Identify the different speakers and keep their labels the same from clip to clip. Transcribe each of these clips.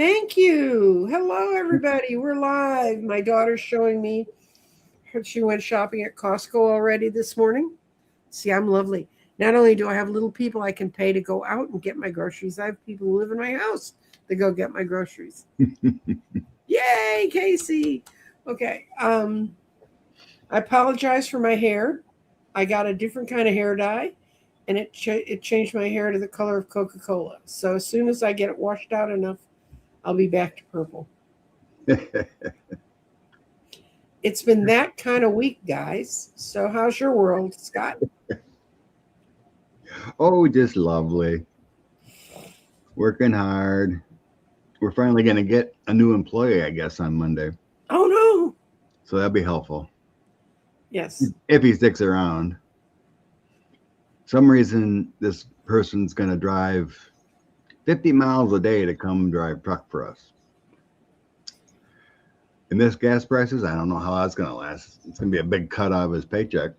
Speaker 1: Thank you. Hello, everybody. We're live. My daughter's showing me she went shopping at Costco already this morning. See, I'm lovely. Not only do I have little people I can pay to go out and get my groceries, I have people who live in my house to go get my groceries. Yay, Casey. Okay. I apologize for my hair. I got a different kind of hair dye, and it changed my hair to the color of Coca-Cola. So as soon as I get it washed out enough, I'll be back to purple. It's been that kind of week, guys. So how's your world, Scott?
Speaker 2: Oh, just lovely. Working hard. We're finally going to get a new employee, I guess, on Monday.
Speaker 1: Oh, no.
Speaker 2: So that'll be helpful.
Speaker 1: Yes.
Speaker 2: If he sticks around. Some reason this person's going to drive 50 miles a day to come drive truck for us. And this gas prices, I don't know how that's going to last. It's going to be a big cut out of his paycheck.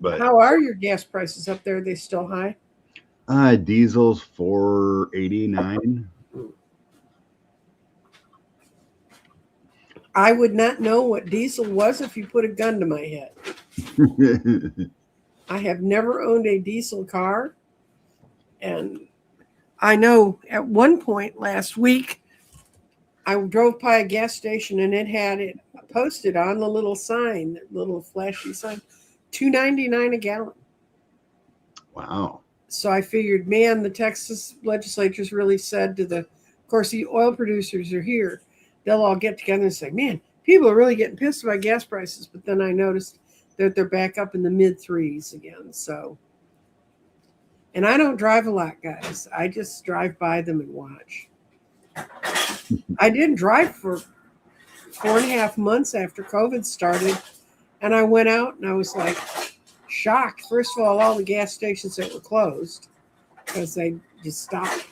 Speaker 2: But
Speaker 1: how are your gas prices up there? Are they still high?
Speaker 2: Diesel's $4.89.
Speaker 1: I would not know what diesel was if you put a gun to my head. I have never owned a diesel car. And I know at one point last week, I drove by a gas station and it had it posted on the little sign, that little flashy sign, $2.99 a gallon.
Speaker 2: Wow.
Speaker 1: So I figured, man, the Texas legislature's really said to of course, the oil producers are here. They'll all get together and say, man, people are really getting pissed about gas prices. But then I noticed that they're back up in the mid threes again. So, and I don't drive a lot, guys. I just drive by them and watch. I didn't drive for 4.5 months after COVID started. And I went out and I was like shocked. First of all the gas stations that were closed because they just stopped.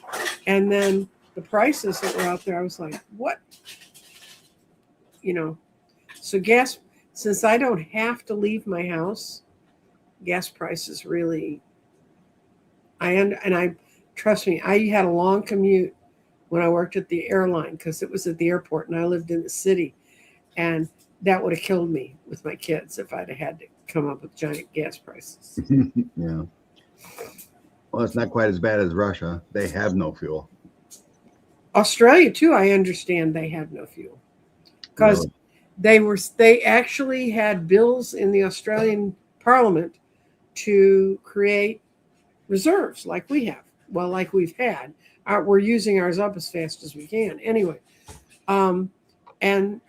Speaker 1: And then the prices that were out there, I was like, what? So gas, since I don't have to leave my house, gas prices really, I trust me, I had a long commute when I worked at the airline because it was at the airport and I lived in the city. And that would have killed me with my kids if I'd have had to come up with giant gas prices.
Speaker 2: Yeah. Well, it's not quite as bad as Russia. They have no fuel.
Speaker 1: Australia, too, I understand they have no fuel. Because they actually had bills in the Australian Parliament to create reserves like we have. Well, like we've had. We're using ours up as fast as we can. Anyway, and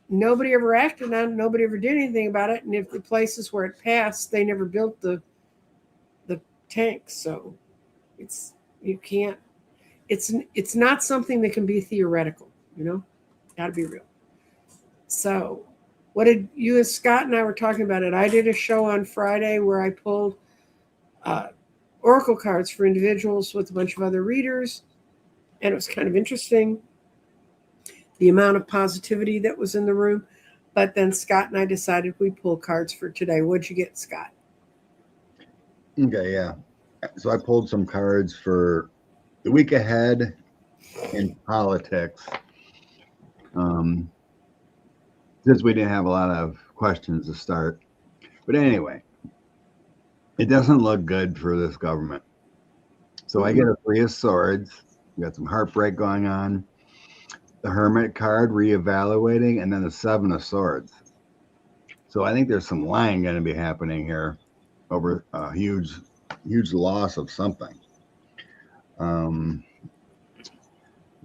Speaker 1: nobody ever acted on it. Nobody ever did anything about it. And if the places where it passed, they never built the tanks. So it's not something that can be theoretical, got to be real. So what did you and Scott and I were talking about it. I did a show on Friday where I pulled oracle cards for individuals with a bunch of other readers. And it was kind of interesting, the amount of positivity that was in the room. But then Scott and I decided we'd pull cards for today. What'd you get, Scott?
Speaker 2: Okay, yeah. So I pulled some cards for the week ahead in politics. Since we didn't have a lot of questions to start. But anyway, it doesn't look good for this government. So I get a Three of Swords. We got some heartbreak going on. The Hermit card, reevaluating, and then the Seven of Swords. So I think there's some lying going to be happening here over a huge loss of something. Then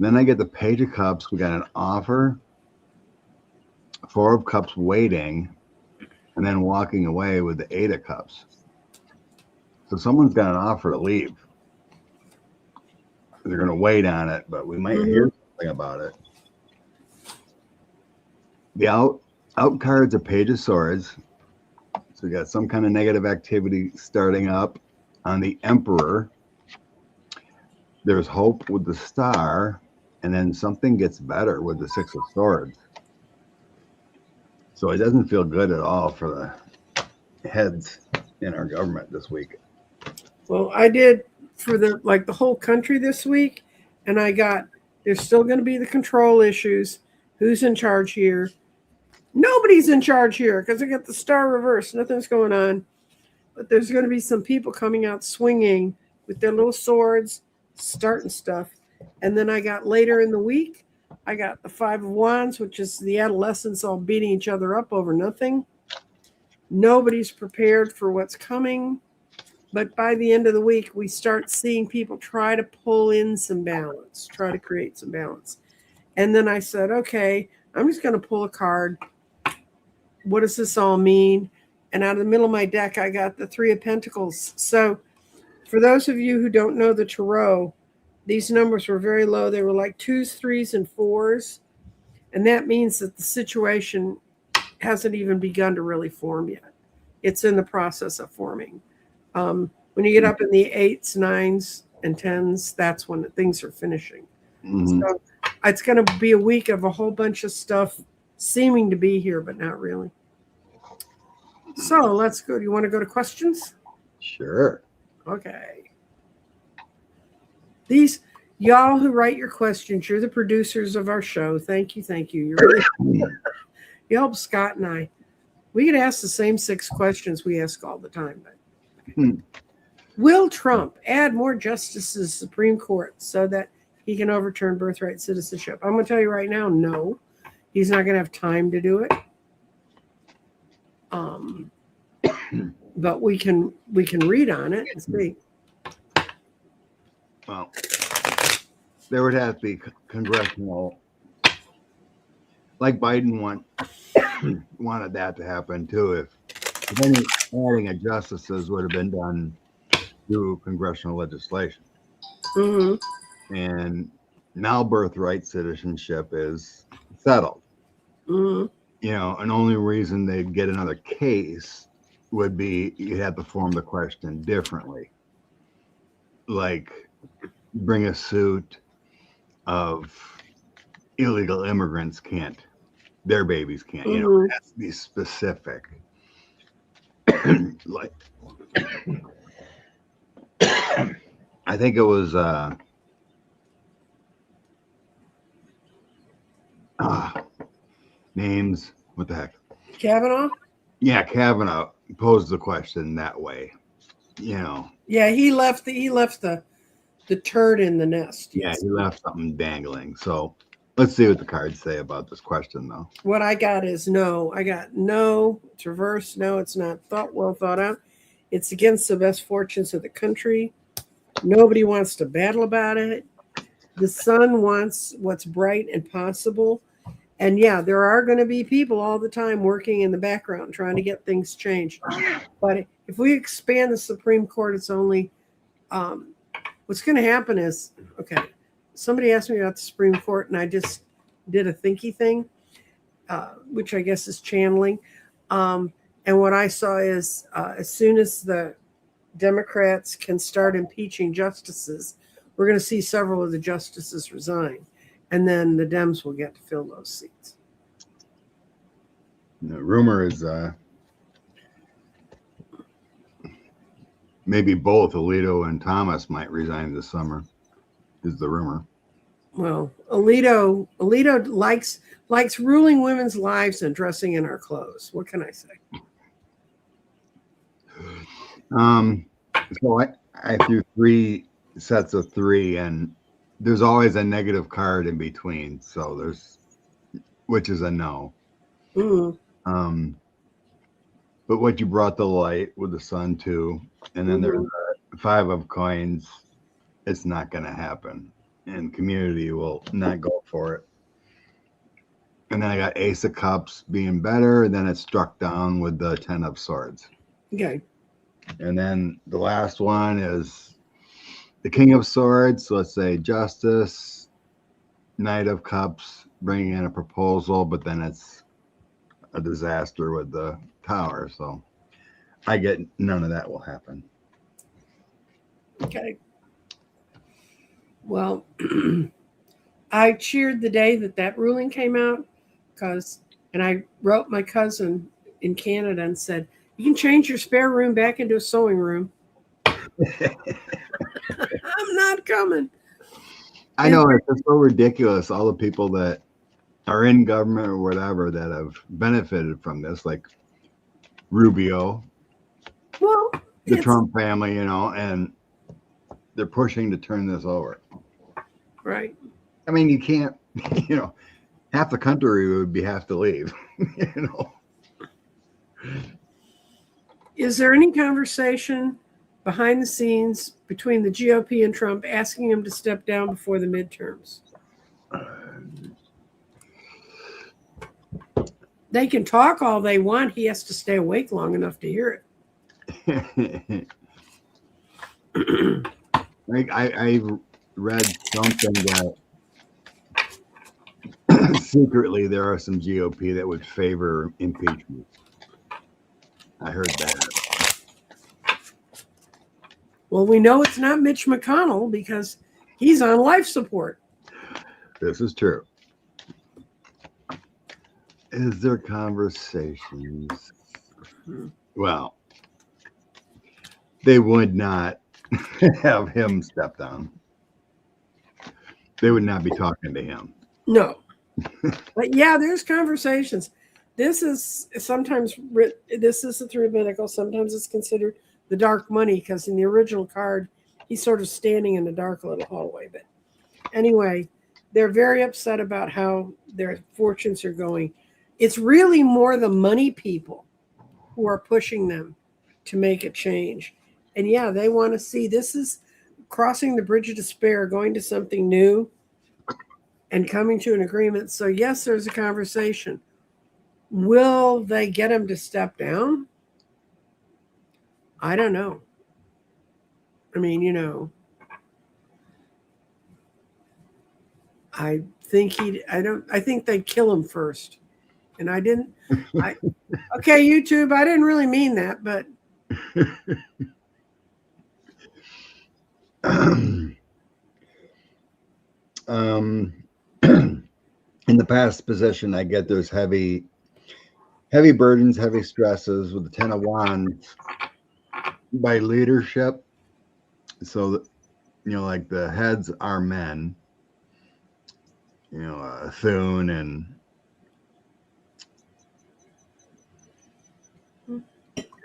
Speaker 2: I get the Page of Cups. We got an offer. Four of Cups waiting, and then walking away with the Eight of Cups. So someone's got an offer to leave. They're going to wait on it, but we might hear something about it. The out card's a Page of Swords. So we got some kind of negative activity starting up. On the Emperor, there's hope with the Star, and then something gets better with the Six of Swords. So it doesn't feel good at all for the heads in our government this week.
Speaker 1: Well, I did for the whole country this week, and I got There's still going to be the control issues. Who's in charge here? Nobody's in charge here because I got the star reversed. Nothing's going on. But there's going to be some people coming out swinging with their little swords, starting stuff. And then I got later in the week, I got the Five of Wands, which is the adolescents all beating each other up over nothing. Nobody's prepared for what's coming. But by the end of the week, we start seeing people try to pull in some balance, try to create some balance. And then I said, okay, I'm just going to pull a card. What does this all mean? And out of the middle of my deck, I got the Three of Pentacles. So for those of you who don't know the Tarot, these numbers were very low. They were like 2s, 3s, and 4s. And that means that the situation hasn't even begun to really form yet. It's in the process of forming. When you get up in the 8s, 9s, and 10s, that's when things are finishing.
Speaker 2: Mm-hmm.
Speaker 1: So it's going to be a week of a whole bunch of stuff seeming to be here, but not really. So let's go. Do you want to go to questions?
Speaker 2: Sure.
Speaker 1: Okay. These y'all who write your questions, you're the producers of our show. Thank you. Thank you. You're really, you help Scott and I. We could ask the same 6 questions we ask all the time. But will Trump add more justices to the Supreme Court so that he can overturn birthright citizenship? I'm going to tell you right now, no. He's not going to have time to do it. But we can read on it and see.
Speaker 2: Well, there would have to be congressional, like Biden wanted that to happen too. If any adding of justices would have been done through congressional legislation.
Speaker 1: Mm-hmm.
Speaker 2: And now birthright citizenship is settled.
Speaker 1: Mm-hmm.
Speaker 2: You know, and only reason they'd get another case would be you had to form the question differently. Like bring a suit of illegal immigrants their babies can't, you know, it has to be specific. Like I think it was names, what the heck?
Speaker 1: Kavanaugh?
Speaker 2: Yeah, Kavanaugh posed the question that way. You know.
Speaker 1: Yeah, he left the turd in the nest.
Speaker 2: Yes. Yeah, he left something dangling. So let's see what the cards say about this question, though.
Speaker 1: What I got is no. I got no. It's reverse. No, it's not well thought out. It's against the best fortunes of the country. Nobody wants to battle about it. The sun wants what's bright and possible. And yeah, there are going to be people all the time working in the background trying to get things changed. But if we expand the Supreme Court, it's only what's going to happen is, okay, somebody asked me about the Supreme Court, and I just did a thinky thing, which I guess is channeling. And what I saw is as soon as the Democrats can start impeaching justices, we're going to see several of the justices resign. And then the Dems will get to fill those seats.
Speaker 2: The rumor is maybe both Alito and Thomas might resign this summer, is the rumor.
Speaker 1: Well, Alito likes ruling women's lives and dressing in our clothes. What can I say?
Speaker 2: So I threw 3 sets of 3, and there's always a negative card in between. So which is a no.
Speaker 1: Mm-hmm.
Speaker 2: But what you brought the light with the sun too, and then there's a 5 of coins. It's not going to happen, and community will not go for it. And then I got Ace of Cups being better, and then it struck down with the 10 of Swords.
Speaker 1: Okay.
Speaker 2: And then the last one is the King of Swords. So let's say Justice, Knight of Cups, bringing in a proposal, but then it's a disaster with the Tower. So I get none of that will happen.
Speaker 1: Okay. Well, I cheered the day that ruling came out and I wrote my cousin in Canada and said, you can change your spare room back into a sewing room. I'm not coming.
Speaker 2: I know it's just so ridiculous. All the people that are in government or whatever that have benefited from this, like Rubio,
Speaker 1: Well,
Speaker 2: the Trump family, and they're pushing to turn this over.
Speaker 1: Right.
Speaker 2: I mean, you can't, half the country would have to leave,
Speaker 1: Is there any conversation behind the scenes between the GOP and Trump asking him to step down before the midterms? They can talk all they want. He has to stay awake long enough to hear
Speaker 2: it. I read something that secretly there are some GOP that would favor impeachment. I heard that.
Speaker 1: Well, we know it's not Mitch McConnell because he's on life support.
Speaker 2: This is true. Is there conversations? Well, they would not have him step down. They would not be talking to him.
Speaker 1: No. But yeah, there's conversations. This is sometimes this is the rabbinical. Sometimes it's considered the dark money because in the original card, he's sort of standing in the dark little hallway. But anyway, they're very upset about how their fortunes are going. It's really more the money people who are pushing them to make a change. And yeah, they want to see this is crossing the bridge of despair, going to something new and coming to an agreement. So yes, there's a conversation. Will they get him to step down? I don't know. I mean, I think I think they'd kill him first. And I didn't, okay, YouTube, I didn't really mean that, but.
Speaker 2: In the past position, I get there's heavy burdens, heavy stresses with the 10 of Wands by leadership. So, like the heads are men, Thune and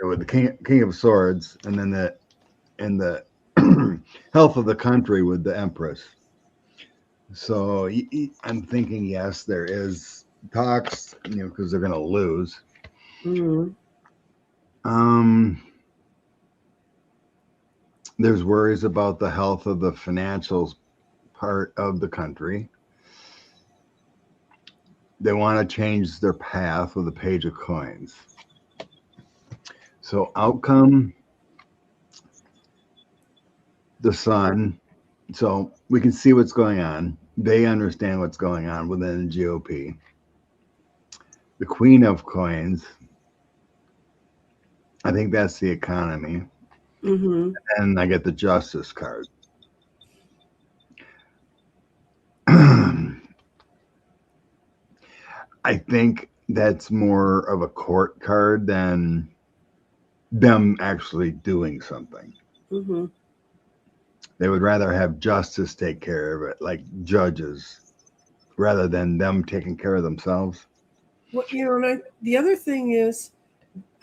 Speaker 2: with the King of Swords, and then the health of the country with the Empress. So I'm thinking, yes, there is talks, because they're going to lose.
Speaker 1: Mm-hmm.
Speaker 2: There's worries about the health of the financials part of the country. They want to change their path with the Page of Coins. So outcome, the Sun. So we can see what's going on. They understand what's going on within the GOP. The Queen of Coins, I think that's the economy.
Speaker 1: Mm-hmm.
Speaker 2: And I get the Justice card. I think that's more of a court card than them actually doing something.
Speaker 1: Mm-hmm.
Speaker 2: They would rather have justice take care of it, like judges, rather than them taking care of themselves.
Speaker 1: Well, and the other thing is,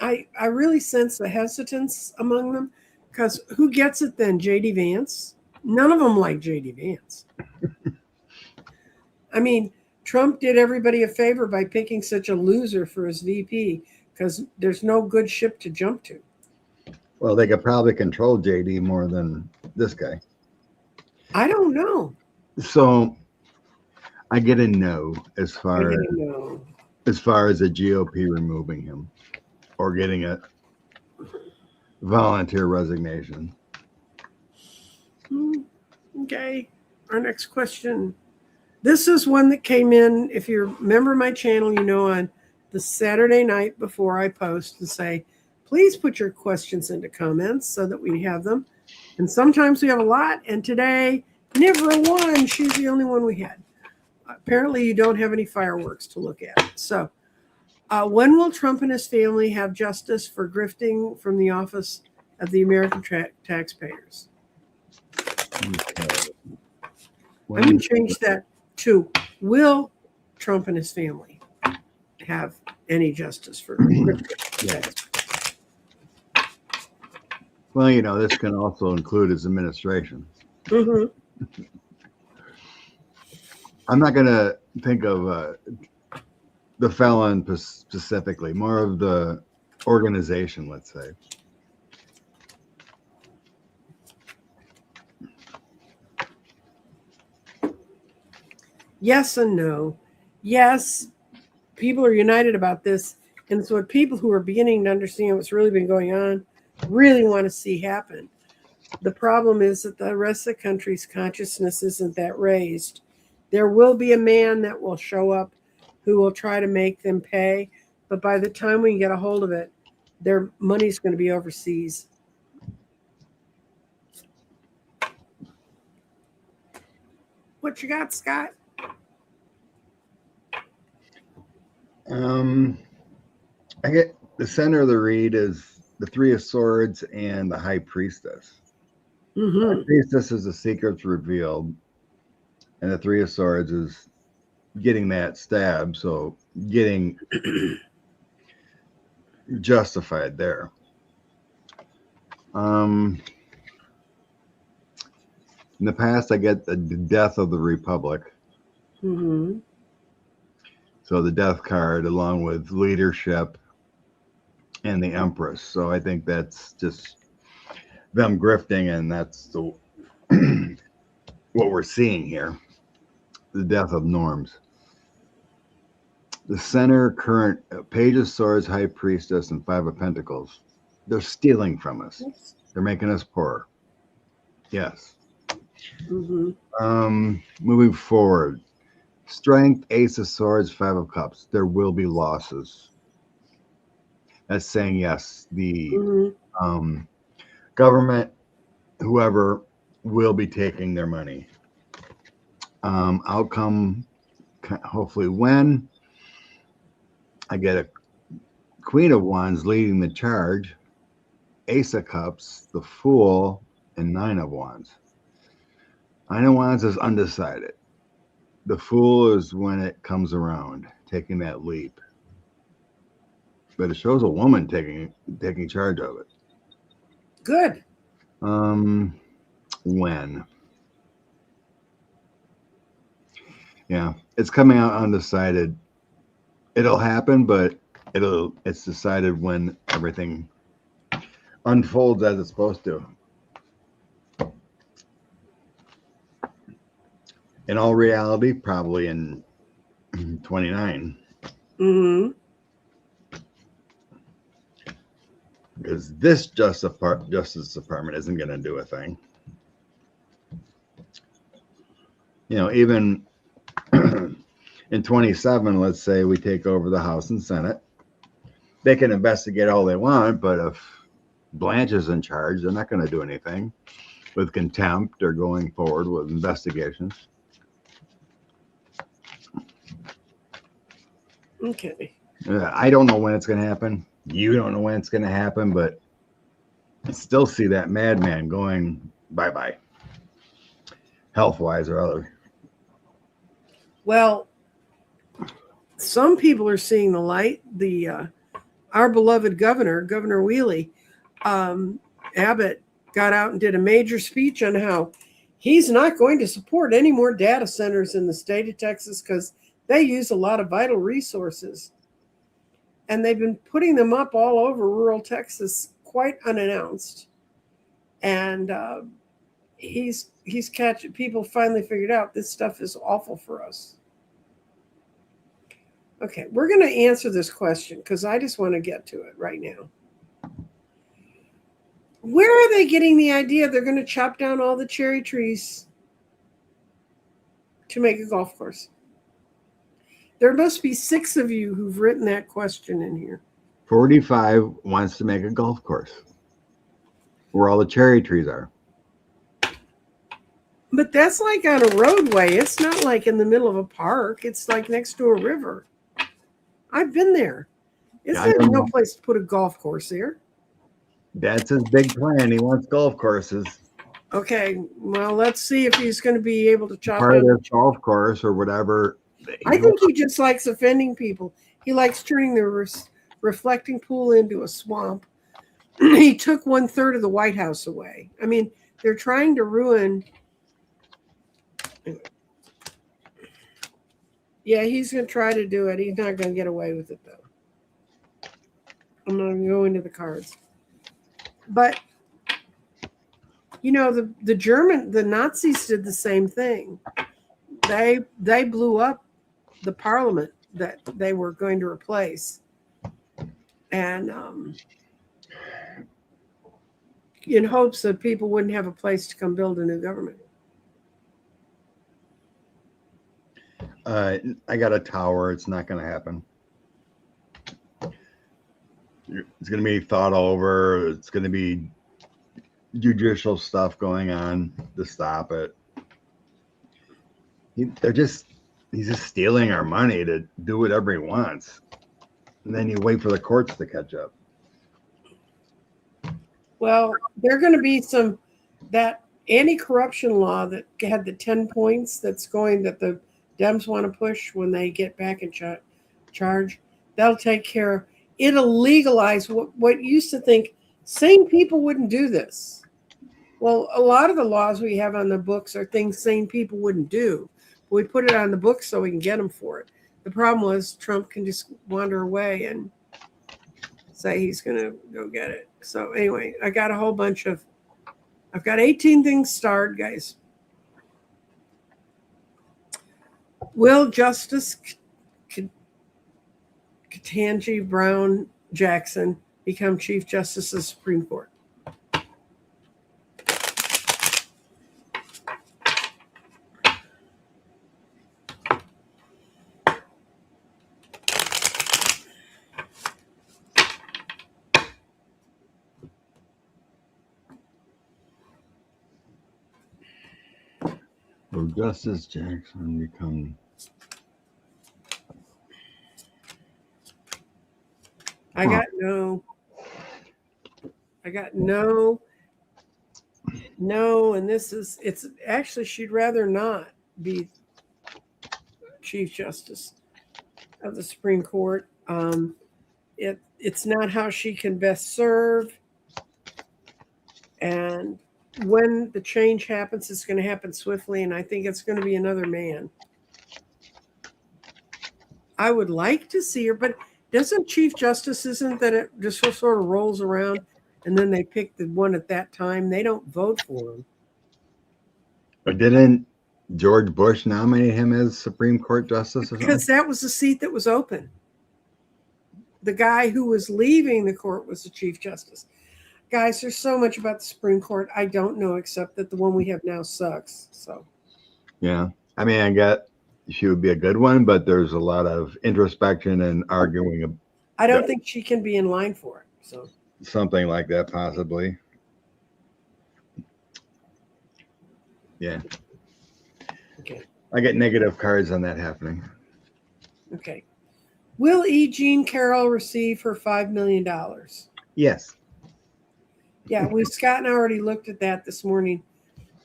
Speaker 1: I really sense the hesitance among them because who gets it then? J.D. Vance? None of them like J.D. Vance. I mean, Trump did everybody a favor by picking such a loser for his VP because there's no good ship to jump to.
Speaker 2: Well, they could probably control JD more than this guy.
Speaker 1: I don't know.
Speaker 2: So I get a no as far as the GOP removing him or getting a volunteer resignation.
Speaker 1: Okay. Our next question. This is one that came in. If you remember my channel, on the Saturday night before I post and say, please put your questions into comments so that we have them. And sometimes we have a lot. And today, never one. She's the only one we had. Apparently, you don't have any fireworks to look at. So, when will Trump and his family have justice for grifting from the office of the American taxpayers?
Speaker 2: Okay.
Speaker 1: I'm going to change that to, will Trump and his family have any justice for
Speaker 2: Yeah. Well, you know, this can also include his administration.
Speaker 1: Mm-hmm.
Speaker 2: I'm not going to think of the felon specifically, more of the organization, let's say.
Speaker 1: Yes and no. Yes, people are united about this. And it's what people who are beginning to understand what's really been going on really want to see happen. The problem is that the rest of the country's consciousness isn't that raised. There will be a man that will show up who will try to make them pay. But by the time we get a hold of it, their money's going to be overseas. What you got, Scott?
Speaker 2: I get the center of the read is the Three of Swords and the High Priestess.
Speaker 1: Mm-hmm.
Speaker 2: The High Priestess is the secrets revealed, and the Three of Swords is getting that stab, so getting justified there. In the past, I get the death of the Republic.
Speaker 1: Mm-hmm.
Speaker 2: So the death card, along with leadership and the Empress. So I think that's just them grifting, and that's the what we're seeing here. The death of norms. The center current Page of Swords, High Priestess, and Five of Pentacles. They're stealing from us. They're making us poor. Yes.
Speaker 1: Mm-hmm.
Speaker 2: Moving forward. Strength, Ace of Swords, Five of Cups. There will be losses. That's saying yes. The government, whoever, will be taking their money. Outcome, hopefully when. I get a Queen of Wands leading the charge, Ace of Cups, the Fool, and Nine of Wands. Nine of Wands is undecided. The Fool is when it comes around, taking that leap. But it shows a woman taking charge of it.
Speaker 1: Good.
Speaker 2: When? Yeah, it's coming out undecided. It'll happen, but it's decided when everything unfolds as it's supposed to. In all reality, probably in 29.
Speaker 1: Mm-hmm.
Speaker 2: Because this Justice Department isn't going to do a thing. You know, even in 27, let's say we take over the House and Senate. They can investigate all they want, but if Blanche is in charge, they're not going to do anything with contempt or going forward with investigations.
Speaker 1: Okay.
Speaker 2: I don't know when it's going to happen. You don't know when it's going to happen, but I still see that madman going bye-bye, health-wise or other.
Speaker 1: Well, some people are seeing the light. Our beloved Governor Wheelie, Abbott, got out and did a major speech on how he's not going to support any more data centers in the state of Texas because they use a lot of vital resources. And they've been putting them up all over rural Texas quite unannounced. And he's catching, people finally figured out this stuff is awful for us. Okay, we're going to answer this question because I just want to get to it right now. Where are they getting the idea they're going to chop down all the cherry trees to make a golf course? There must be 6 of you who've written that question in here.
Speaker 2: 45 wants to make a golf course where all the cherry trees are.
Speaker 1: But that's like on a roadway. It's not like in the middle of a park. It's like next to a river. I've been there. There's no place to put a golf course there.
Speaker 2: That's his big plan. He wants golf courses.
Speaker 1: Okay, well, let's see if he's going to be able to chop
Speaker 2: Part of
Speaker 1: down.
Speaker 2: this golf course or whatever.
Speaker 1: I think he just likes offending people. He likes turning the reflecting pool into a swamp. He took 1/3 of the White House away. I mean, they're trying to ruin. Yeah, he's going to try to do it. He's not going to get away with it, though. I'm not going to go into the cards. But, you know, the Nazis did the same thing. They blew up the parliament that they were going to replace. And in hopes that people wouldn't have a place to come build a new government.
Speaker 2: I got a tower. It's not going to happen. It's going to be thought over. It's going to be judicial stuff going on to stop it. He's just stealing our money to do whatever he wants. And then you wait for the courts to catch up.
Speaker 1: Well, there are going to be that anti-corruption law that had the 10 points that the Dems want to push when they get back in charge. That'll take care of, it'll legalize what used to think sane people wouldn't do this. Well, a lot of the laws we have on the books are things sane people wouldn't do. We put it on the books so we can get them for it. The problem was Trump can just wander away and say he's going to go get it. So anyway, I got a whole bunch I've got 18 things starred, guys. Will Justice Ketanji Brown Jackson become Chief Justice of the Supreme Court?
Speaker 2: Will Justice Jackson become?
Speaker 1: I got no, and it's actually, she'd rather not be Chief Justice of the Supreme Court. It's not how she can best serve. And when the change happens, it's going to happen swiftly, and I think it's going to be another man. I would like to see her, but doesn't Chief Justice, isn't that it just sort of rolls around and then they pick the one at that time? They don't vote for him.
Speaker 2: But didn't George Bush nominate him as Supreme Court Justice?
Speaker 1: Because that was the seat that was open. The guy who was leaving the court was the Chief Justice. Guys, there's so much about the Supreme Court I don't know, except that the one we have now sucks. So,
Speaker 2: yeah, I mean, I get she would be a good one, but there's a lot of introspection and arguing.
Speaker 1: I don't think she can be in line for it. So
Speaker 2: something like that, possibly. Yeah.
Speaker 1: Okay.
Speaker 2: I get negative cards on that happening.
Speaker 1: Okay. Will E. Jean Carroll receive her $5 million?
Speaker 2: Yes.
Speaker 1: Yeah, Scott and I already looked at that this morning,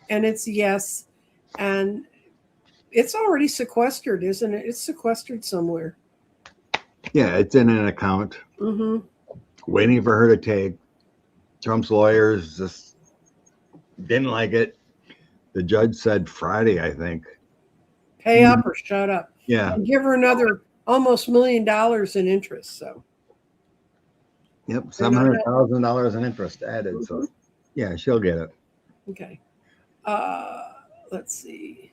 Speaker 1: and it's yes. And it's already sequestered, isn't it? It's sequestered somewhere.
Speaker 2: Yeah, it's in an account.
Speaker 1: Mm-hmm.
Speaker 2: Waiting for her to take. Trump's lawyers just didn't like it. The judge said Friday, I think.
Speaker 1: Pay up or shut up.
Speaker 2: Yeah.
Speaker 1: And give her another almost $1 million in interest. So.
Speaker 2: Yep, $700,000 in interest added. Mm-hmm. So, yeah, she'll get it.
Speaker 1: Okay. Let's see.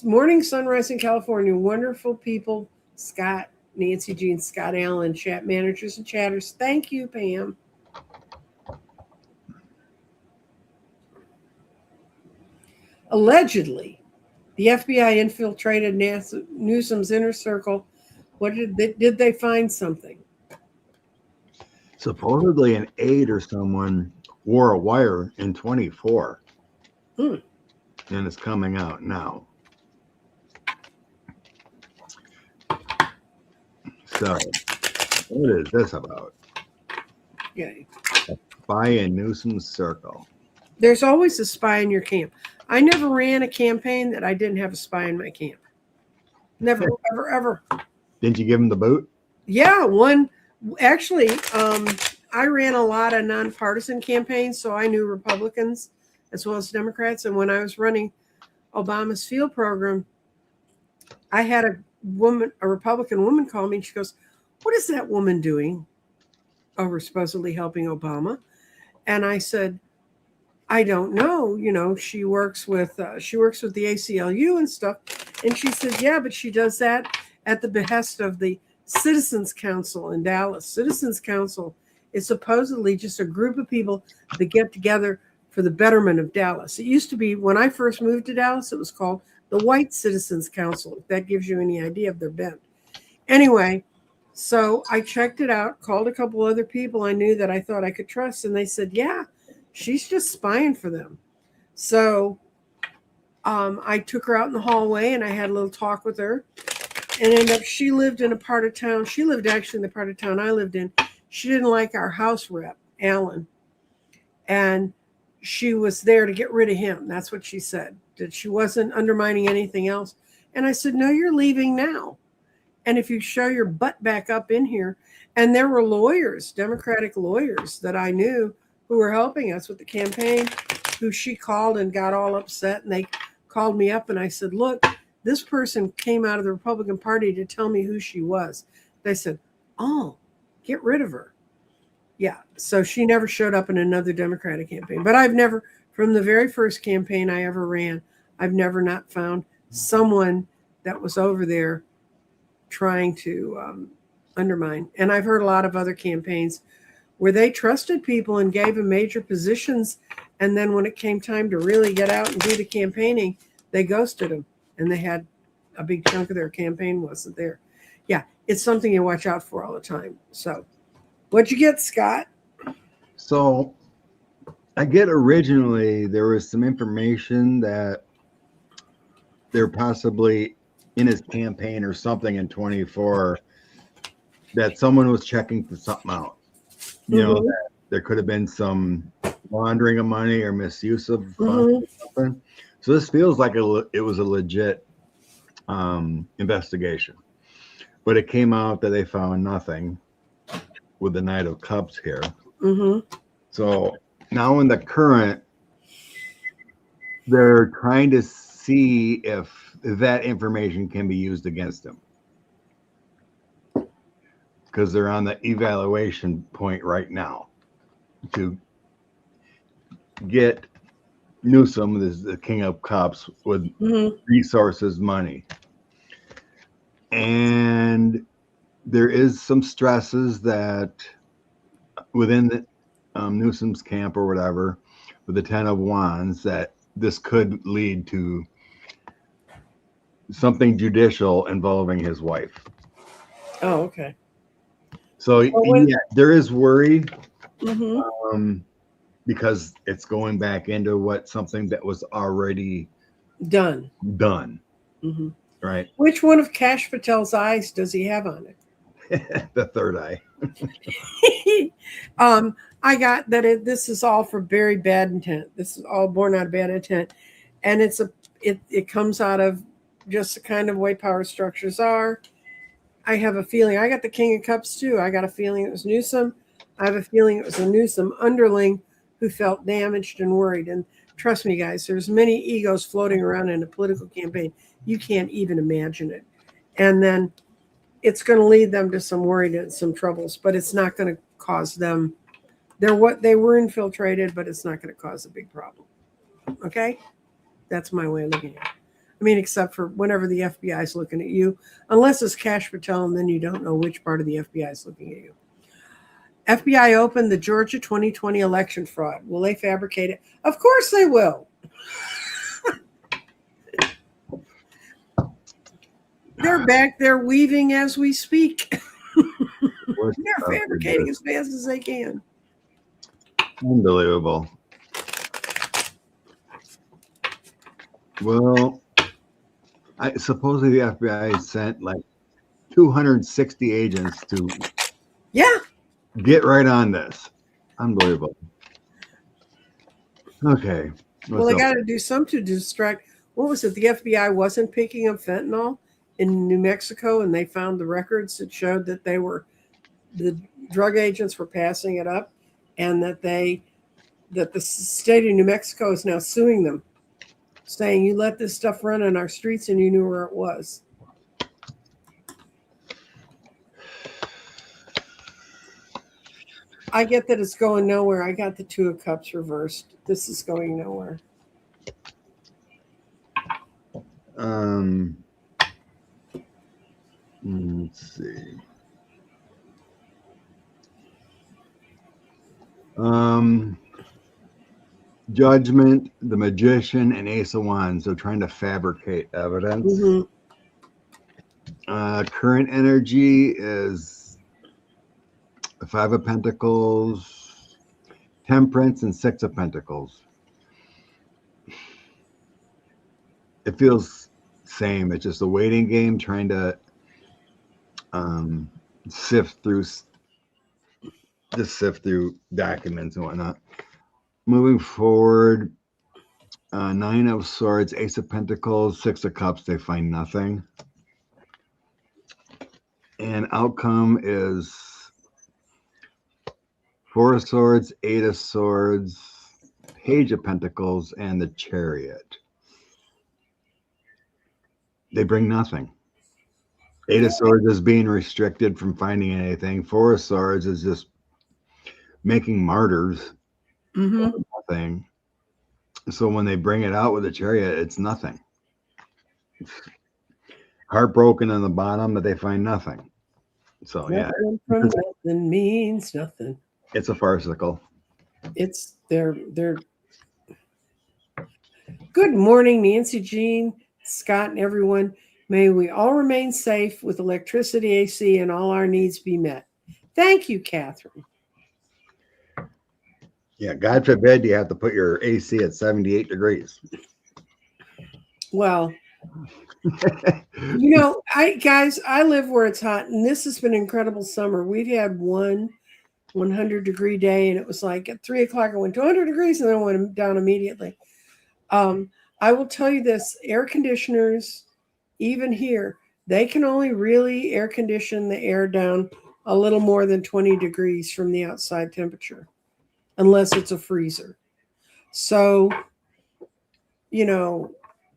Speaker 1: Morning sunrise in California. Wonderful people. Scott, Nancy Jean, Scott Allen, chat managers and chatters. Thank you, Pam. Allegedly, the FBI infiltrated Newsom's inner circle. What did they find something?
Speaker 2: Supposedly an aide or someone wore a wire in 24. And it's coming out now. So, what is this about?
Speaker 1: Okay.
Speaker 2: A spy in Newsom's circle.
Speaker 1: There's always a spy in your camp. I never ran a campaign that I didn't have a spy in my camp. Never, ever, ever.
Speaker 2: Didn't you give him the boot?
Speaker 1: Yeah, one actually. I ran a lot of nonpartisan campaigns, so I knew Republicans as well as Democrats. And when I was running Obama's field program, I had a Republican woman call me, and she goes, "What is that woman doing over supposedly helping Obama?" And I said, "I don't know. You know, she works with the ACLU and stuff." And she said, "Yeah, but she does that at the behest of the Citizens Council in Dallas. Citizens Council is supposedly just a group of people that get together for the betterment of Dallas. It used to be, when I first moved to Dallas, it was called the White Citizens Council, if that gives you any idea of their bent. Anyway, so I checked it out, called a couple other people I knew that I thought I could trust, and they said, yeah, she's just spying for them. So I took her out in the hallway, and I had a little talk with her, and ended up, she lived in a part of town. She lived actually in the part of town I lived in. She didn't like our house rep, Alan, and she was there to get rid of him. That's what she said, that she wasn't undermining anything else. And I said, no, you're leaving now. And if you show your butt back up in here, and there were lawyers, Democratic lawyers that I knew who were helping us with the campaign, who she called and got all upset. And they called me up and I said, look, this person came out of the Republican Party to tell me who she was. They said, oh, get rid of her. Yeah. So she never showed up in another Democratic campaign. But I've never, from the very first campaign I ever ran, I've never not found someone that was over there trying to undermine. And I've heard a lot of other campaigns where they trusted people and gave them major positions. And then when it came time to really get out and do the campaigning, they ghosted them. And they had a big chunk of their campaign wasn't there. Yeah, it's something you watch out for all the time. So what'd you get, Scott?
Speaker 2: So I get originally there was some information that they're possibly in his campaign or something in 24 that someone was checking for something out. You know, that there could have been some laundering of money or misuse of funds or something. So this feels like it was a legit investigation. But it came out that they found nothing with the Knight of Cups here. So now in the current, they're trying to see if that information can be used against them. Because they're on the evaluation point right now to get Newsom, the King of Cups, with resources, money. And there is some stresses that within the Newsom's camp or whatever, with the 10 of Wands, that this could lead to something judicial involving his wife.
Speaker 1: Oh, okay.
Speaker 2: So yeah, there is worry because it's going back into something that was already done. Right.
Speaker 1: Which one of Kash Patel's eyes does he have on it?
Speaker 2: The third eye.
Speaker 1: I got that this is all for very bad intent. This is all born out of bad intent, and it comes out of just the kind of way power structures are. I have a feeling, I got the King of Cups too. I got a feeling it was Newsom. I have a feeling it was a Newsom underling who felt damaged and worried. And trust me, guys, there's many egos floating around in a political campaign. You can't even imagine it. And then it's going to lead them to some worry and some troubles, but it's not going to cause them. They were infiltrated, but it's not going to cause a big problem. Okay? That's my way of looking at it. I mean, except for whenever the FBI is looking at you, unless it's Kash Patel, and then you don't know which part of the FBI is looking at you. FBI opened the Georgia 2020 election fraud. Will they fabricate it? Of course they will. They're back there weaving as we speak. They're fabricating as fast as they can.
Speaker 2: Unbelievable. Well, supposedly the FBI sent like 260 agents to get right on this. Unbelievable. Okay.
Speaker 1: Well, they got to do something to distract. What was it? The FBI wasn't picking up fentanyl in New Mexico, and they found the records that showed that the drug agents were passing it up, and that the state of New Mexico is now suing them, saying you let this stuff run on our streets and you knew where it was. I get that it's going nowhere. I got the Two of Cups reversed. This is going nowhere.
Speaker 2: Let's see. Judgment, the Magician, and Ace of Wands. They're trying to fabricate evidence.
Speaker 1: Mm-hmm.
Speaker 2: Current energy is the Five of Pentacles, Temperance, and Six of Pentacles. It feels same. It's just a waiting game, trying to sift through documents and whatnot. Moving forward, Nine of Swords, Ace of Pentacles, Six of Cups. They find nothing. And outcome is Four of Swords, Eight of Swords, Page of Pentacles, and the Chariot. They bring nothing. Eight of Swords is being restricted from finding anything. Four of Swords is just making martyrs.
Speaker 1: Mm-hmm.
Speaker 2: Nothing. So when they bring it out with the Chariot, it's nothing. Heartbroken on the bottom, but they find nothing. So
Speaker 1: Nothing from nothing means nothing.
Speaker 2: It's a farcical.
Speaker 1: It's they're Good morning, Nancy, Jean, Scott, and everyone. May we all remain safe with electricity, AC, and all our needs be met. Thank you, Catherine.
Speaker 2: Yeah, God forbid you have to put your AC at 78 degrees.
Speaker 1: Well, I live where it's hot, and this has been an incredible summer. We've had one 100-degree day, and it was like at 3 o'clock, it went to 100 degrees, and then it went down immediately. I will tell you this, air conditioners, even here, they can only really air condition the air down a little more than 20 degrees from the outside temperature, unless it's a freezer. So,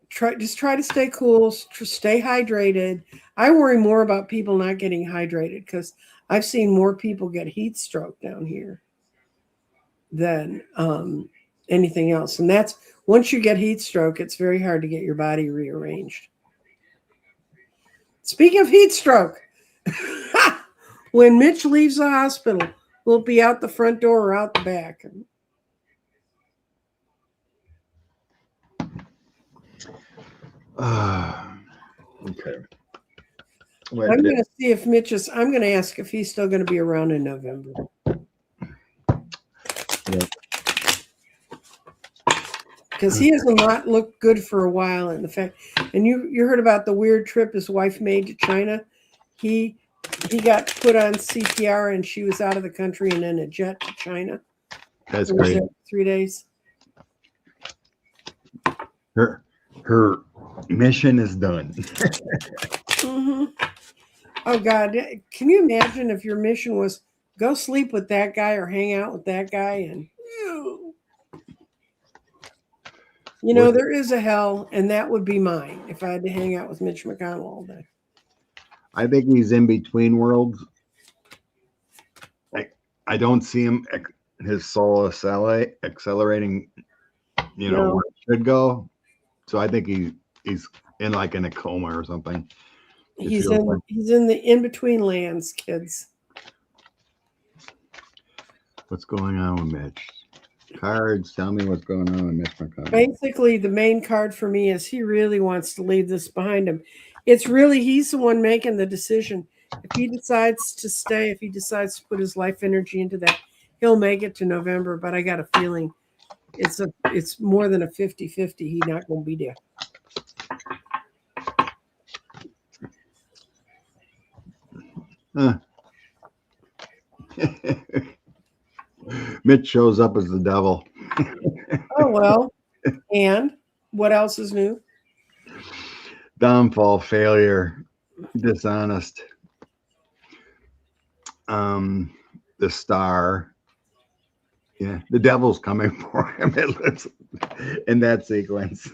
Speaker 1: try to stay cool, stay hydrated. I worry more about people not getting hydrated because I've seen more people get heat stroke down here than anything else. And that's, once you get heat stroke, it's very hard to get your body rearranged. Speaking of heat stroke, when Mitch leaves the hospital, we'll be out the front door or out the back.
Speaker 2: Okay.
Speaker 1: I'm going to see if I'm going to ask if he's still going to be around in November.
Speaker 2: Yeah.
Speaker 1: Because he has not looked good for a while. And you heard about the weird trip his wife made to China. He got put on CPR and she was out of the country and then a jet to China.
Speaker 2: That's great.
Speaker 1: 3 days.
Speaker 2: Her mission is done.
Speaker 1: Mm-hmm. Oh God, can you imagine if your mission was go sleep with that guy or hang out with that guy? And there is a hell, and that would be mine if I had to hang out with Mitch McConnell all day. I
Speaker 2: think he's in between worlds. I don't see him, his soul accelerating, where it should go. So I think he's in a coma or something.
Speaker 1: He's in the in-between lands, kids.
Speaker 2: What's going on with Mitch? Cards, tell me what's going on with Mitch McConnell.
Speaker 1: Basically, the main card for me is he really wants to leave this behind him. It's really, he's the one making the decision. If he decides to stay, if he decides to put his life energy into that, he'll make it to November. But I got a feeling it's more than a 50-50. He's not going to be there.
Speaker 2: Mitch shows up as the devil.
Speaker 1: Oh, well. And what else is new?
Speaker 2: Downfall, failure, dishonest. The star. Yeah, the devil's coming for him. It looks in that sequence.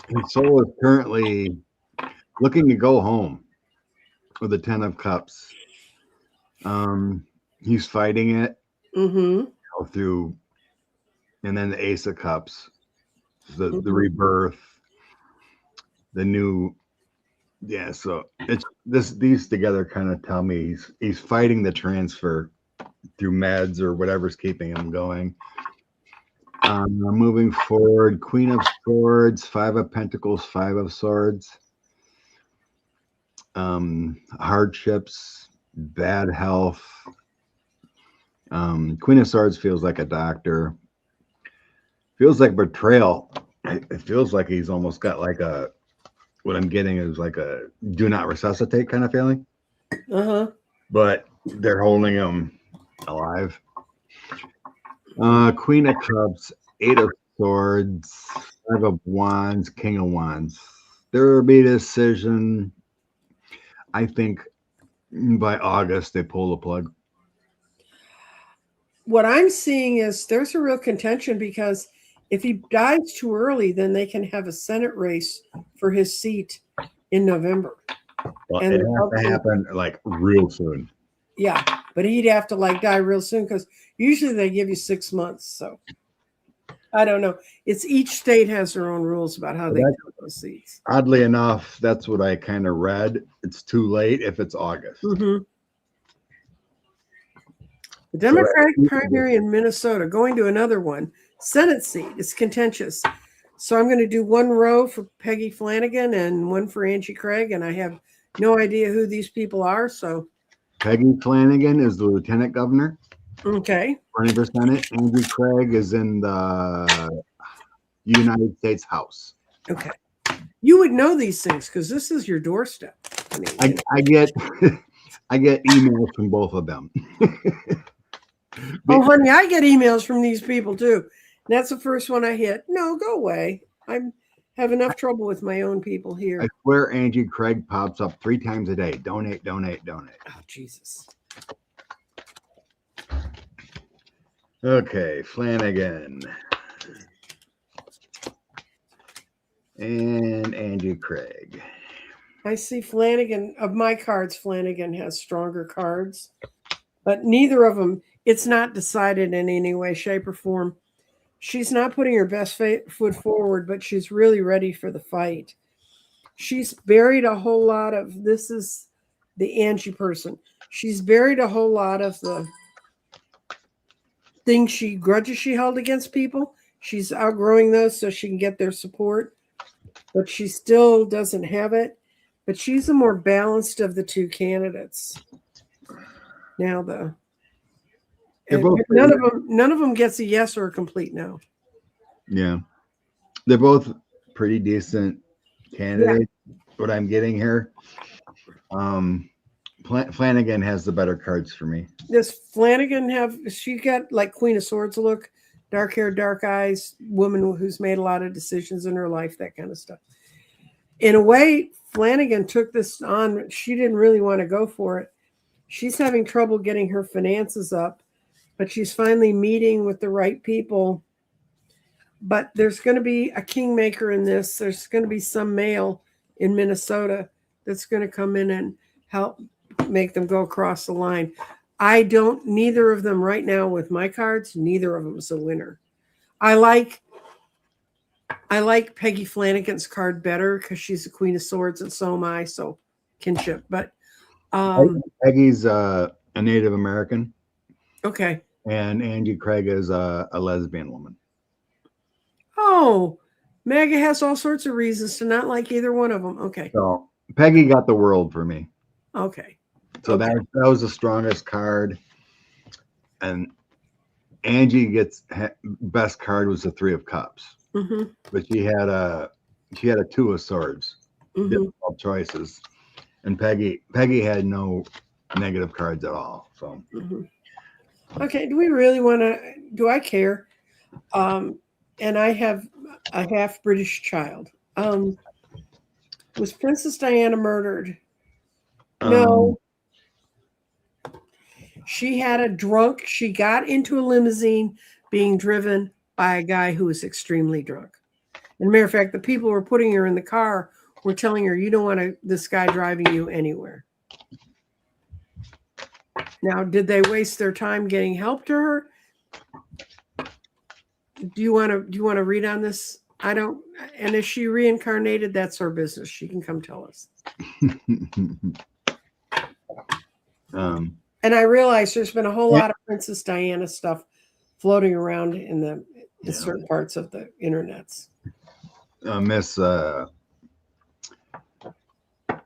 Speaker 2: His soul is currently looking to go home with the Ten of Cups. He's fighting it
Speaker 1: Mm-hmm.
Speaker 2: through, and then the Ace of Cups, the
Speaker 1: Mm-hmm.
Speaker 2: rebirth, the new. Yeah, so it's these together kind of tell me he's fighting the transfer through meds or whatever's keeping him going. Moving forward, Queen of Swords, Five of Pentacles, Five of Swords. Hardships, bad health. Queen of Swords feels like a doctor. Feels like betrayal. It feels like he's almost got like a, what I'm getting is like a do not resuscitate kind of feeling.
Speaker 1: Uh-huh.
Speaker 2: But they're holding him alive. Queen of Cups, Eight of Swords, Five of Wands, King of Wands. There will be a decision. I think by August they pull the plug.
Speaker 1: What I'm seeing is there's a real contention because if he dies too early, then they can have a Senate race for his seat in November.
Speaker 2: Well,
Speaker 1: And
Speaker 2: it has to happen like real soon.
Speaker 1: Yeah, but he'd have to like die real soon because usually they give you 6 months. So I don't know. It's each state has their own rules about how they fill those seats.
Speaker 2: Oddly enough, that's what I kind of read. It's too late if it's August.
Speaker 1: Mm-hmm. The Democratic primary in Minnesota, going to another one, Senate seat. It's contentious. So I'm going to do one row for Peggy Flanagan and one for Angie Craig, and I have no idea who these people are. So
Speaker 2: Peggy Flanagan is the lieutenant governor.
Speaker 1: Okay.
Speaker 2: Running for Senate. Angie Craig is in the United States House.
Speaker 1: Okay. You would know these things because this is your doorstep.
Speaker 2: I get I get emails from both of them.
Speaker 1: Oh, honey, I get emails from these people too. That's the first one I hit. No, go away. I have enough trouble with my own people here.
Speaker 2: I swear Angie Craig pops up 3 times a day. Donate, donate, donate.
Speaker 1: Oh, Jesus.
Speaker 2: Okay, Flanagan. And Angie Craig.
Speaker 1: I see Flanagan, of my cards, Flanagan has stronger cards, but neither of them, it's not decided in any way, shape, or form. She's not putting her best foot forward, but she's really ready for the fight. She's buried a whole lot of, this is the Angie person. She's buried a whole lot of the grudges she held against people. She's outgrowing those so she can get their support, but she still doesn't have it. But she's the more balanced of the two candidates. Now none of them gets a yes or a complete no.
Speaker 2: Yeah, they're both pretty decent candidates. Yeah. What I'm getting here, Flanagan has the better cards for me.
Speaker 1: Does Flanagan she got like Queen of Swords look, dark hair, dark eyes, woman who's made a lot of decisions in her life, that kind of stuff. In a way, Flanagan took this on. She didn't really want to go for it. She's having trouble getting her finances up, but she's finally meeting with the right people. But there's going to be a kingmaker in this. There's going to be some male in Minnesota that's going to come in and help make them go across the line. Neither of them right now with my cards, neither of them is a winner. I like Peggy Flanagan's card better because she's the Queen of Swords and so am I, so kinship. But
Speaker 2: Peggy's a Native American.
Speaker 1: Okay.
Speaker 2: And Angie Craig is a lesbian woman.
Speaker 1: Oh, MAGA has all sorts of reasons to not like either one of them. Okay.
Speaker 2: So Peggy got the world for me.
Speaker 1: Okay.
Speaker 2: So that was the strongest card. And Angie best card was the 3 of Cups.
Speaker 1: Mm-hmm.
Speaker 2: But she had a 2 of Swords. Mm-hmm. Difficult choices. And Peggy had no negative cards at all. So
Speaker 1: Okay, do we really want to? Do I care? And I have a half British child. Was Princess Diana murdered?
Speaker 2: Um,
Speaker 1: No, she had a drunk. She got into a limousine being driven by a guy who was extremely drunk. And matter of fact, the people who were putting her in the car were telling her, "You don't want this guy driving you anywhere." Now, did they waste their time getting help to her? Do you want to read on this? I don't. And if she reincarnated, that's her business. She can come tell us. And I realize there's been a whole lot of Princess Diana stuff floating around in certain parts of the internets.
Speaker 2: Miss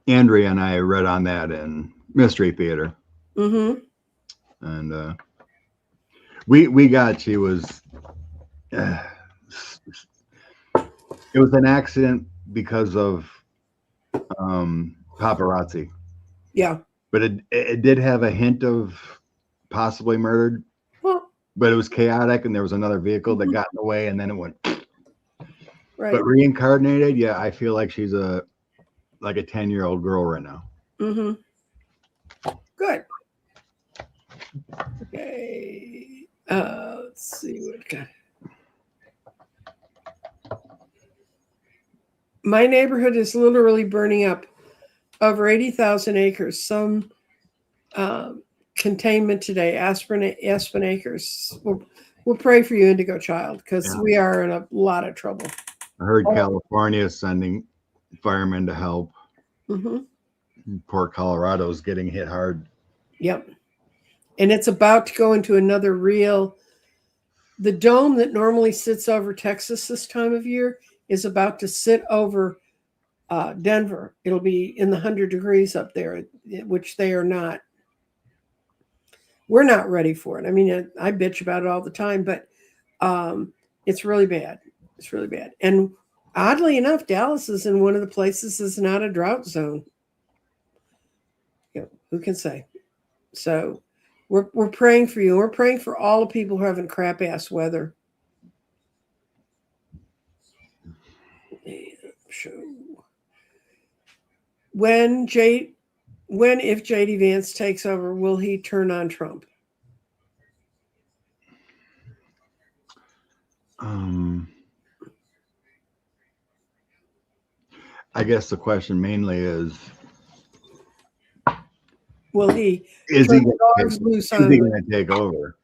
Speaker 2: Andrea and I read on that in Mystery Theater.
Speaker 1: Mm-hmm.
Speaker 2: And we got she was it was an accident because of paparazzi.
Speaker 1: Yeah.
Speaker 2: But it did have a hint of possibly murdered.
Speaker 1: Well,
Speaker 2: but it was chaotic and there was another vehicle that got in the way and then it went
Speaker 1: right.
Speaker 2: But reincarnated, yeah, I feel like she's like a 10-year-old girl right now.
Speaker 1: Mm-hmm. Good. Okay. Let's see what it got. My neighborhood is literally burning up. Over 80,000 acres. Some containment today. Aspen acres. We'll pray for you, Indigo Child, because we are in a lot of trouble.
Speaker 2: I heard California is sending firemen to help.
Speaker 1: Mm-hmm.
Speaker 2: Poor Colorado's getting hit hard.
Speaker 1: Yep. And it's about to go into another real. The dome that normally sits over Texas this time of year is about to sit over Denver. It'll be in the 100 degrees up there, which they are not. We're not ready for it. I mean, I bitch about it all the time, but it's really bad. It's really bad. And oddly enough, Dallas is in one of the places that's not a drought zone. You know, who can say? So we're praying for you. We're praying for all the people who are having crap ass weather. If J.D. Vance takes over, will he turn on Trump?
Speaker 2: I guess the question mainly is,
Speaker 1: will he?
Speaker 2: Is he going
Speaker 1: to
Speaker 2: take over?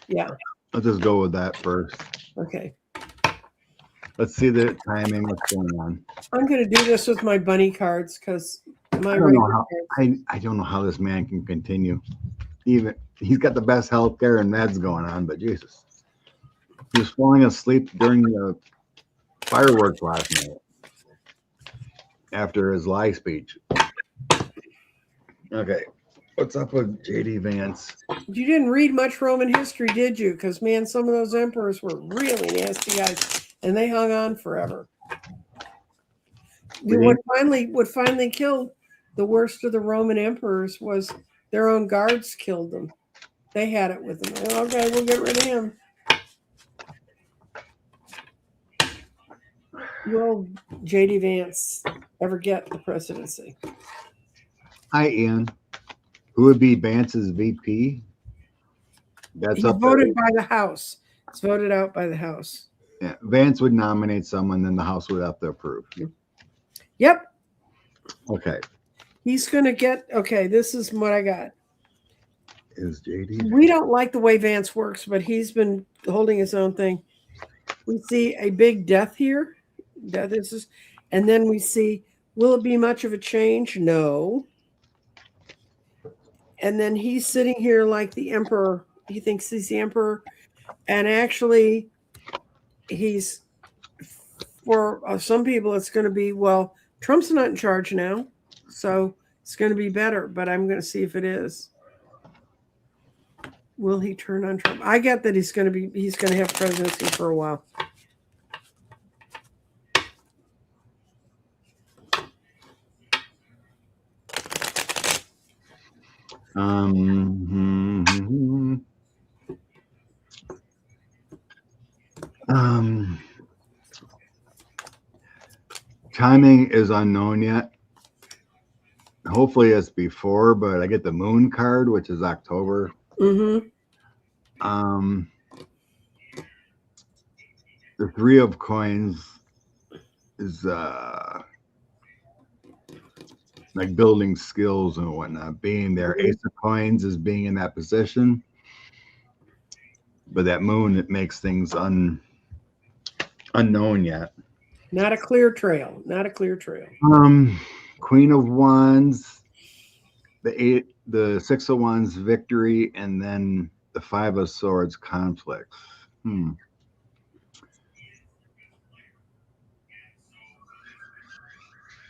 Speaker 1: Yeah.
Speaker 2: Let's just go with that first.
Speaker 1: Okay.
Speaker 2: Let's see the timing. What's going on?
Speaker 1: I'm going to do this with my bunny cards because
Speaker 2: I don't know how this man can continue. Even he's got the best health care and meds going on, but Jesus, he was falling asleep during the fireworks last night after his lie speech. Okay, what's up with J.D. Vance?
Speaker 1: You didn't read much Roman history, did you? Because man, some of those emperors were really nasty guys, and they hung on forever. What finally killed the worst of the Roman emperors was their own guards killed them. They had it with them. Okay, we'll get rid of him. Will J.D. Vance ever get the presidency?
Speaker 2: Hi, Ian. Who would be Vance's VP?
Speaker 1: That's voted by the House. It's voted out by the House.
Speaker 2: Yeah, Vance would nominate someone, then the House would have to approve.
Speaker 1: Yep.
Speaker 2: Okay.
Speaker 1: He's going to get, okay, this is what I got.
Speaker 2: Is JD?
Speaker 1: We don't like the way Vance works, but he's been holding his own thing. We see a big death here. And then we see, will it be much of a change? No. And then he's sitting here like the emperor. He thinks he's the emperor. And actually, he's, for some people, it's going to be, well, Trump's not in charge now. So it's going to be better. But I'm going to see if it is. Will he turn on Trump? I get that he's going to have presidency for a while.
Speaker 2: Timing is unknown yet. Hopefully it's before, but I get the moon card, which is October.
Speaker 1: Mm-hmm.
Speaker 2: The three of coins is like building skills and whatnot. Being there, Ace of Coins is being in that position, but that moon, it makes things unknown yet.
Speaker 1: Not a clear trail. Not a clear trail.
Speaker 2: Queen of Wands, the Six of Wands, victory, and then the Five of Swords, conflicts.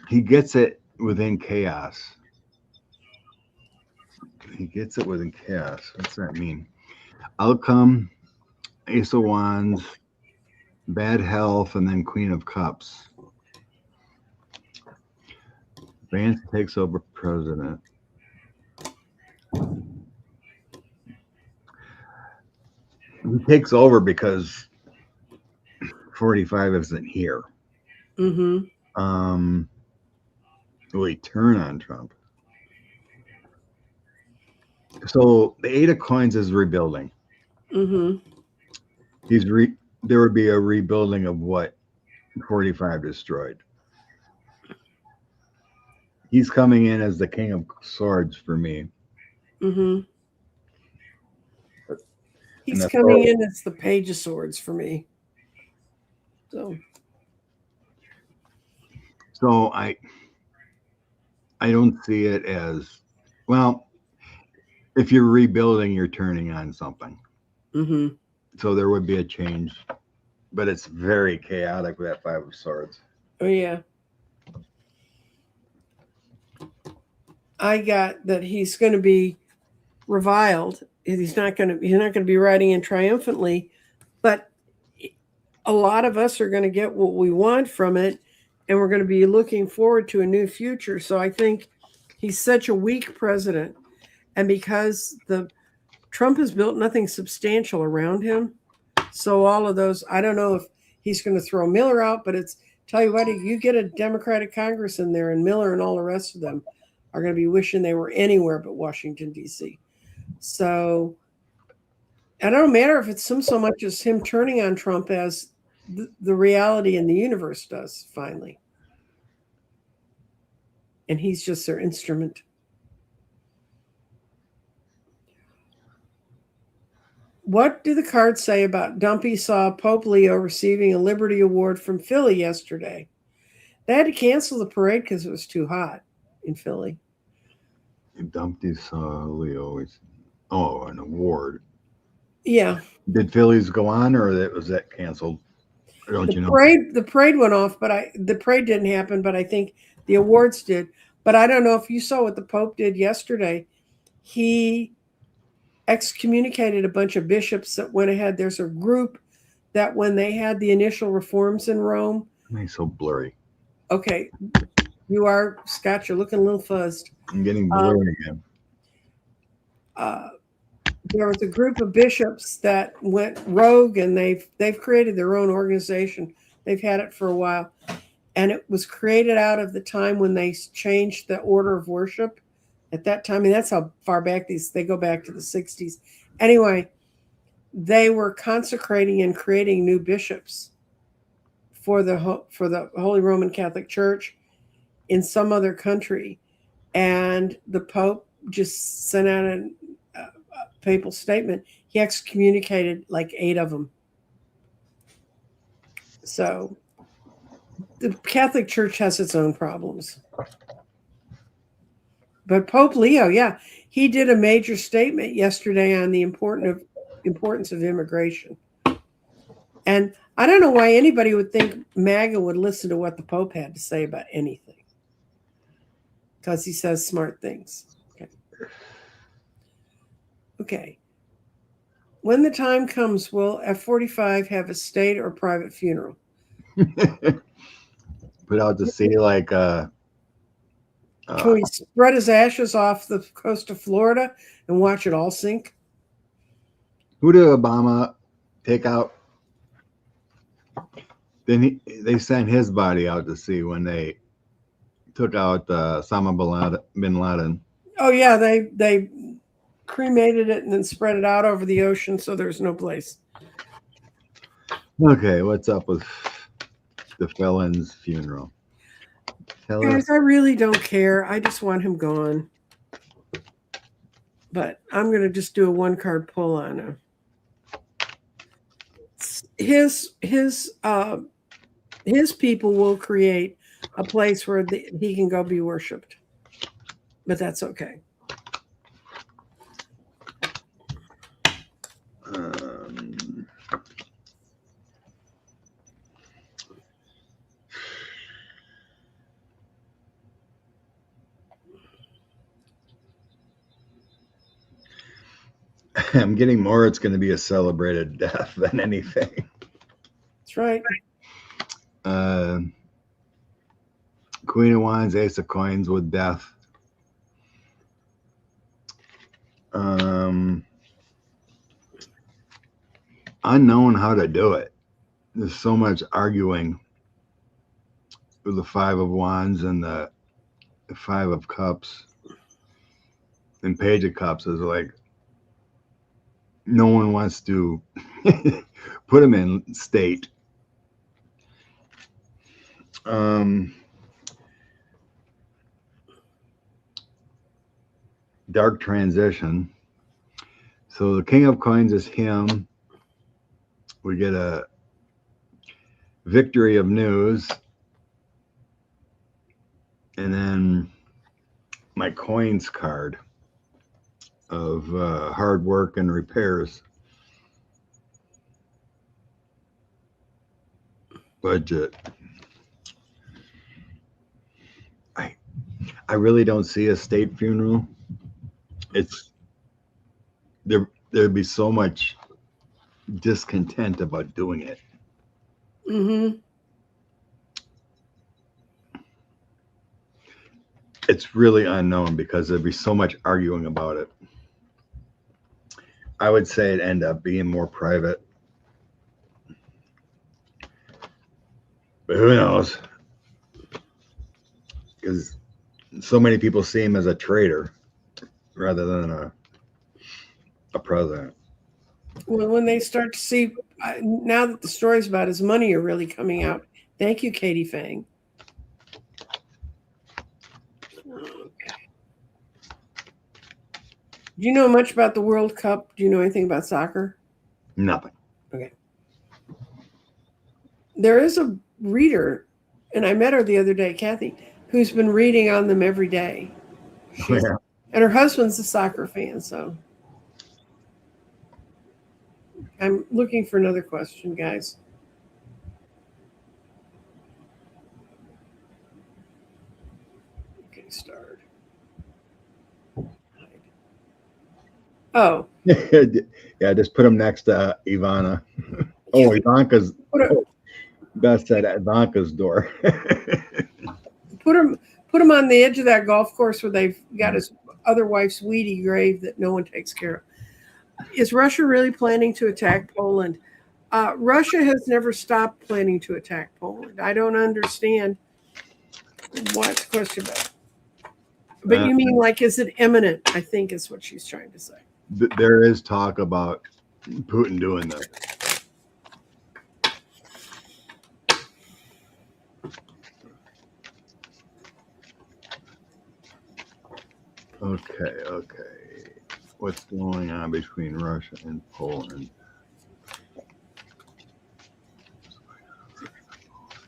Speaker 2: He gets it within chaos. He gets it within chaos. What's that mean? Outcome, Ace of Wands, bad health, and then Queen of Cups. Vance takes over president. He takes over because 45 isn't here.
Speaker 1: Mm-hmm.
Speaker 2: Will he turn on Trump? So the Eight of Coins is rebuilding.
Speaker 1: Mm-hmm.
Speaker 2: There would be a rebuilding of what 45 destroyed. He's coming in as the King of Swords for me.
Speaker 1: Mm-hmm. He's coming in as the Page of Swords for me.
Speaker 2: So I don't see it as, well, if you're rebuilding, you're turning on something.
Speaker 1: Mm-hmm.
Speaker 2: So there would be a change, but it's very chaotic with that Five of Swords.
Speaker 1: Oh yeah. I got that he's going to be reviled. He's not going to be riding in triumphantly, but a lot of us are going to get what we want from it, and we're going to be looking forward to a new future. So I think he's such a weak president, and because Trump has built nothing substantial around him, so all of those, I don't know if he's going to throw Miller out, but tell you what, you get a Democratic Congress in there, and Miller and all the rest of them are going to be wishing they were anywhere but Washington, D.C. So I don't matter if it's so much as him turning on Trump as the reality in the universe does, finally. And he's just their instrument. What do the cards say about Dumpy saw Pope Leo receiving a Liberty Award from Philly yesterday? They had to cancel the parade because it was too hot in Philly.
Speaker 2: Dumpty saw Leo. An award.
Speaker 1: Yeah.
Speaker 2: Did Phillies go on, or was that canceled?
Speaker 1: The parade went off, but the parade didn't happen, but I think the awards did. But I don't know if you saw what the Pope did yesterday. He excommunicated a bunch of bishops that went ahead. There's a group that when they had the initial reforms in Rome.
Speaker 2: It's so blurry.
Speaker 1: Okay. You are, Scott, you're looking a little fuzzed.
Speaker 2: I'm getting blurry again.
Speaker 1: There was a group of bishops that went rogue, and they've created their own organization. They've had it for a while. And it was created out of the time when they changed the order of worship. At that time, and that's how far back they go back to the 60s. Anyway, they were consecrating and creating new bishops for the Holy Roman Catholic Church in some other country. And the Pope just sent out a papal statement. He excommunicated like 8 of them. So the Catholic Church has its own problems. But Pope Leo, yeah, he did a major statement yesterday on the importance of immigration. And I don't know why anybody would think MAGA would listen to what the Pope had to say about anything. Because he says smart things. Okay. When the time comes, will F-45 have a state or private funeral?
Speaker 2: Put out to sea like
Speaker 1: can we spread his ashes off the coast of Florida and watch it all sink?
Speaker 2: Who did Obama take out? then they sent his body out to sea when they took out Osama bin Laden.
Speaker 1: Oh yeah, they cremated it and then spread it out over the ocean, so there's no place.
Speaker 2: Okay, what's up with the felon's funeral? Tell us.
Speaker 1: Guys, I really don't care. I just want him gone. But I'm going to just do a one card pull on him. His people will create a place where he can go be worshipped, but that's okay.
Speaker 2: I'm getting more. It's going to be a celebrated death than anything.
Speaker 1: That's right.
Speaker 2: Queen of Wands, Ace of Coins with death. Unknown how to do it. There's so much arguing with the Five of Wands and the Five of Cups and Page of Cups. Is like no one wants to put them in state. Dark transition. So the King of Coins is him. We get a victory of news. And then my coins card of hard work and repairs. Budget. I really don't see a state funeral. There'd be so much discontent about doing it.
Speaker 1: Mm-hmm.
Speaker 2: It's really unknown because there'd be so much arguing about it. I would say it'd end up being more private. But who knows? Because so many people see him as a traitor rather than a president.
Speaker 1: Well, when they start to see, now that the stories about his money are really coming out. Thank you, Katie Fang. Okay. Do you know much about the World Cup? Do you know anything about soccer?
Speaker 2: Nothing.
Speaker 1: Okay. There is a reader, and I met her the other day, Kathy, who's been reading on them every day.
Speaker 2: Yeah.
Speaker 1: And her husband's a soccer fan, so I'm looking for another question, guys. Okay, start. Oh.
Speaker 2: Yeah, just put him next to Ivana. Oh, Ivanka's best at Ivanka's door.
Speaker 1: Put him on the edge of that golf course where they've got his other wife's weedy grave that no one takes care of. Is Russia really planning to attack Poland? Russia has never stopped planning to attack Poland. I don't understand what's the question about. But you mean like, is it imminent? I think is what she's trying to say.
Speaker 2: There is talk about Putin doing this. Okay. What's going on between Russia and Poland?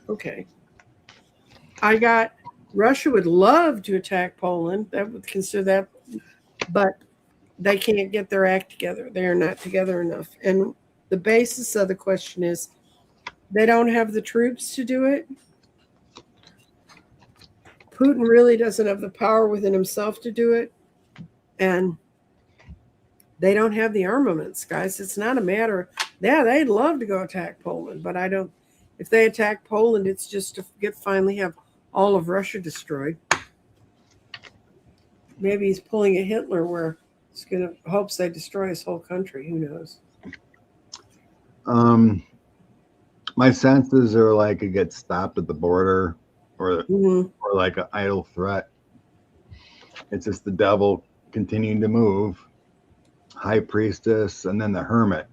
Speaker 1: Okay. I got Russia would love to attack Poland. That would consider that, but they can't get their act together. They are not together enough. And the basis of the question is they don't have the troops to do it. Putin really doesn't have the power within himself to do it. And they don't have the armaments, guys. It's not a matter. Yeah, they'd love to go attack Poland, but I don't. If they attack Poland, it's just to finally have all of Russia destroyed. Maybe he's pulling a Hitler where he's going to hopes they destroy his whole country. Who knows?
Speaker 2: My senses are like it gets stopped at the border, or or like an idle threat. It's just the devil continuing to move. High priestess, and then the hermit.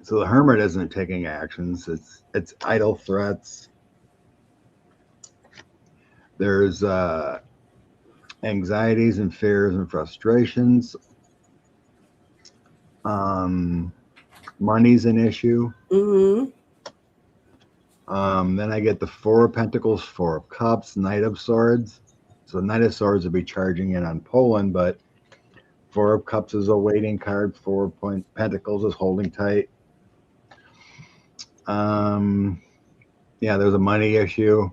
Speaker 2: So the hermit isn't taking actions. It's idle threats. There's anxieties and fears and frustrations. Money's an issue.
Speaker 1: Mm-hmm.
Speaker 2: Then I get the Four of Pentacles, Four of Cups, Knight of Swords. So Knight of Swords would be charging in on Poland, but Four of Cups is a waiting card. Four of Pentacles is holding tight. Yeah, there's a money issue.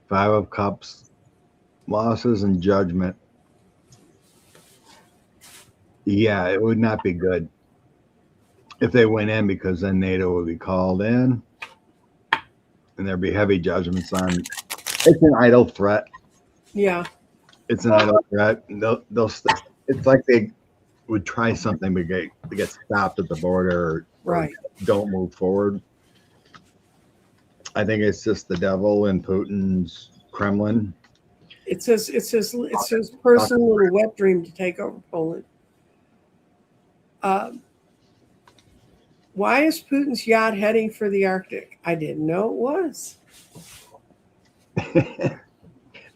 Speaker 2: Five of Cups, losses and judgment. Yeah, it would not be good if they went in, because then NATO would be called in and there'd be heavy judgments on. It's an idle threat.
Speaker 1: Yeah.
Speaker 2: It's an idle threat. It's like they would try something but get stopped at the border,
Speaker 1: Right.
Speaker 2: or don't move forward. I think it's just the devil in Putin's Kremlin.
Speaker 1: It's his personal little wet dream to take over Poland. Why is Putin's yacht heading for the Arctic? I didn't know it was.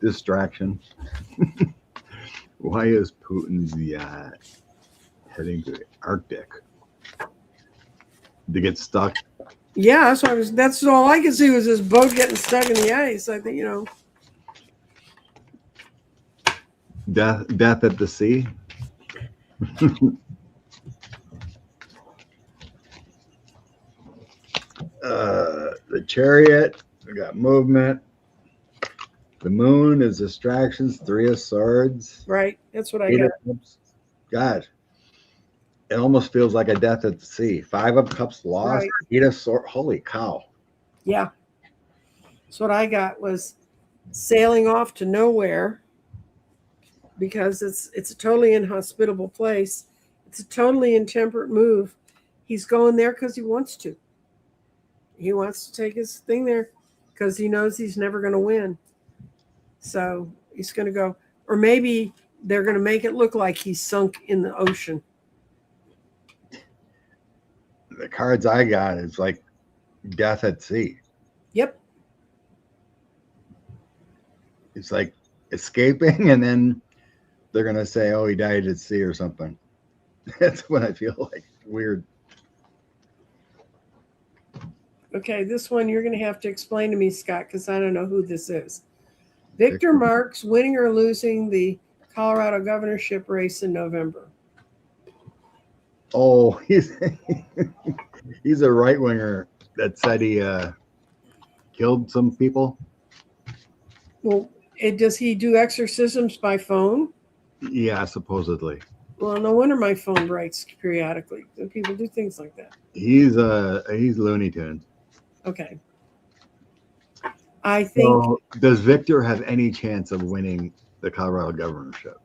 Speaker 2: Distraction. Why is Putin's yacht heading to the Arctic? To get stuck?
Speaker 1: Yeah, that's all I could see was this boat getting stuck in the ice. I think,
Speaker 2: Death at the sea. The Chariot, we got movement. The Moon is distractions. Three of Swords.
Speaker 1: Right, that's what I got.
Speaker 2: God, it almost feels like a death at the sea. Five of Cups lost.
Speaker 1: Right.
Speaker 2: Eight of Swords. Holy cow.
Speaker 1: Yeah. So what I got was sailing off to nowhere, because it's a totally inhospitable place. It's a totally intemperate move. He's going there because he wants to. He wants to take his thing there because he knows he's never going to win. So he's going to go. Or maybe they're going to make it look like he's sunk in the ocean.
Speaker 2: The cards I got is like death at sea.
Speaker 1: Yep.
Speaker 2: It's like escaping, and then they're going to say, oh, he died at sea or something. That's what I feel like. Weird.
Speaker 1: Okay, this one you're going to have to explain to me, Scott, because I don't know who this is. Victor Marks winning or losing the Colorado governorship race in November.
Speaker 2: Oh, he's a right winger that said he killed some people.
Speaker 1: Well, does he do exorcisms by phone?
Speaker 2: Yeah, supposedly.
Speaker 1: Well, no wonder my phone breaks periodically. People do things like that.
Speaker 2: He's Looney Tunes.
Speaker 1: Okay. I think.
Speaker 2: So, does Victor have any chance of winning the Colorado governorship?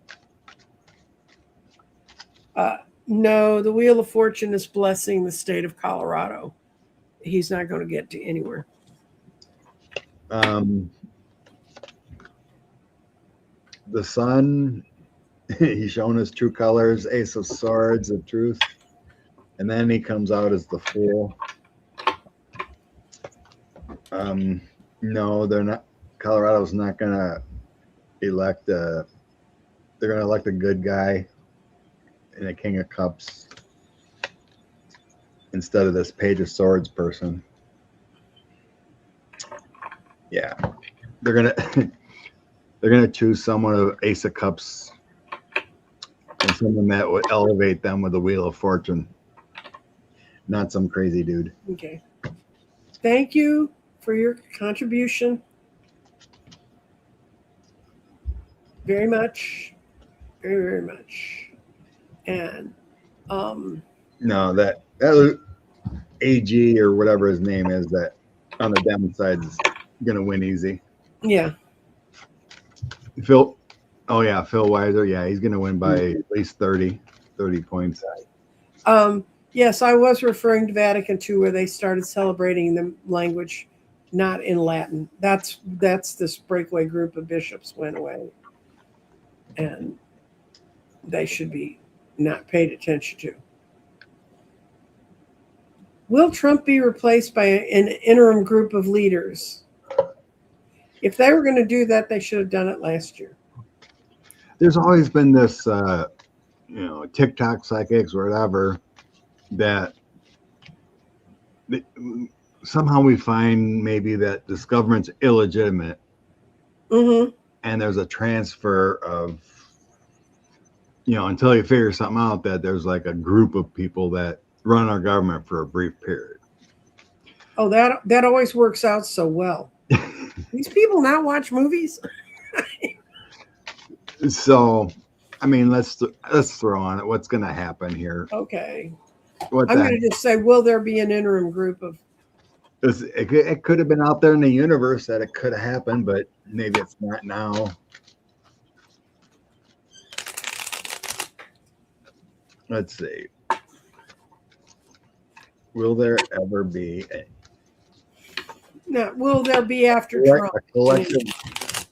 Speaker 1: No, the Wheel of Fortune is blessing the state of Colorado. He's not going to get to anywhere.
Speaker 2: The Sun, he's shown his true colors, Ace of Swords, the truth, and then he comes out as the Fool. No, they're not. Colorado's not going to elect they're going to elect a good guy and a King of Cups instead of this Page of Swords person. Yeah, they're gonna choose someone of Ace of Cups and someone that would elevate them with the Wheel of Fortune, not some crazy dude.
Speaker 1: Okay. Thank you for your contribution. Very much. Very, very much. And
Speaker 2: no, that AG or whatever his name is, that on the downside is gonna win easy.
Speaker 1: Yeah.
Speaker 2: Phil Weiser, yeah, he's gonna win by at least 30 points.
Speaker 1: Yes, I was referring to Vatican II, where they started celebrating the language not in Latin. That's this breakaway group of bishops went away, and they should be not paid attention to. Will Trump be replaced by an interim group of leaders? If they were going to do that, they should have done it last year.
Speaker 2: There's always been this, TikTok psychics or whatever that somehow we find maybe that this government's illegitimate,
Speaker 1: Mm-hmm.
Speaker 2: and there's a transfer of, until you figure something out, that there's like a group of people that run our government for a brief period.
Speaker 1: Oh, that always works out so well. These people now watch movies.
Speaker 2: So, I mean, let's throw on it. What's going to happen here?
Speaker 1: Okay. I'm going to just say, will there be an interim group of?
Speaker 2: It could have been out there in the universe that it could have happened, but maybe it's not now. Let's see. Will there ever be
Speaker 1: will there be after Trump
Speaker 2: a collective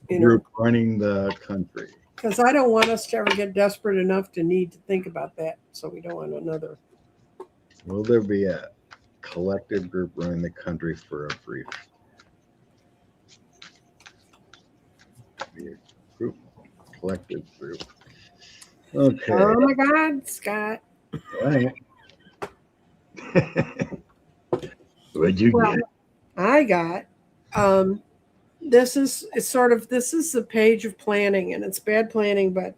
Speaker 2: group running the country?
Speaker 1: Because I don't want us to ever get desperate enough to need to think about that. So we don't want another.
Speaker 2: Will there be a collective group running the country for a brief group? Collective group. Okay.
Speaker 1: Oh my God, Scott.
Speaker 2: All right. What'd you get?
Speaker 1: I got this is the page of planning, and it's bad planning, but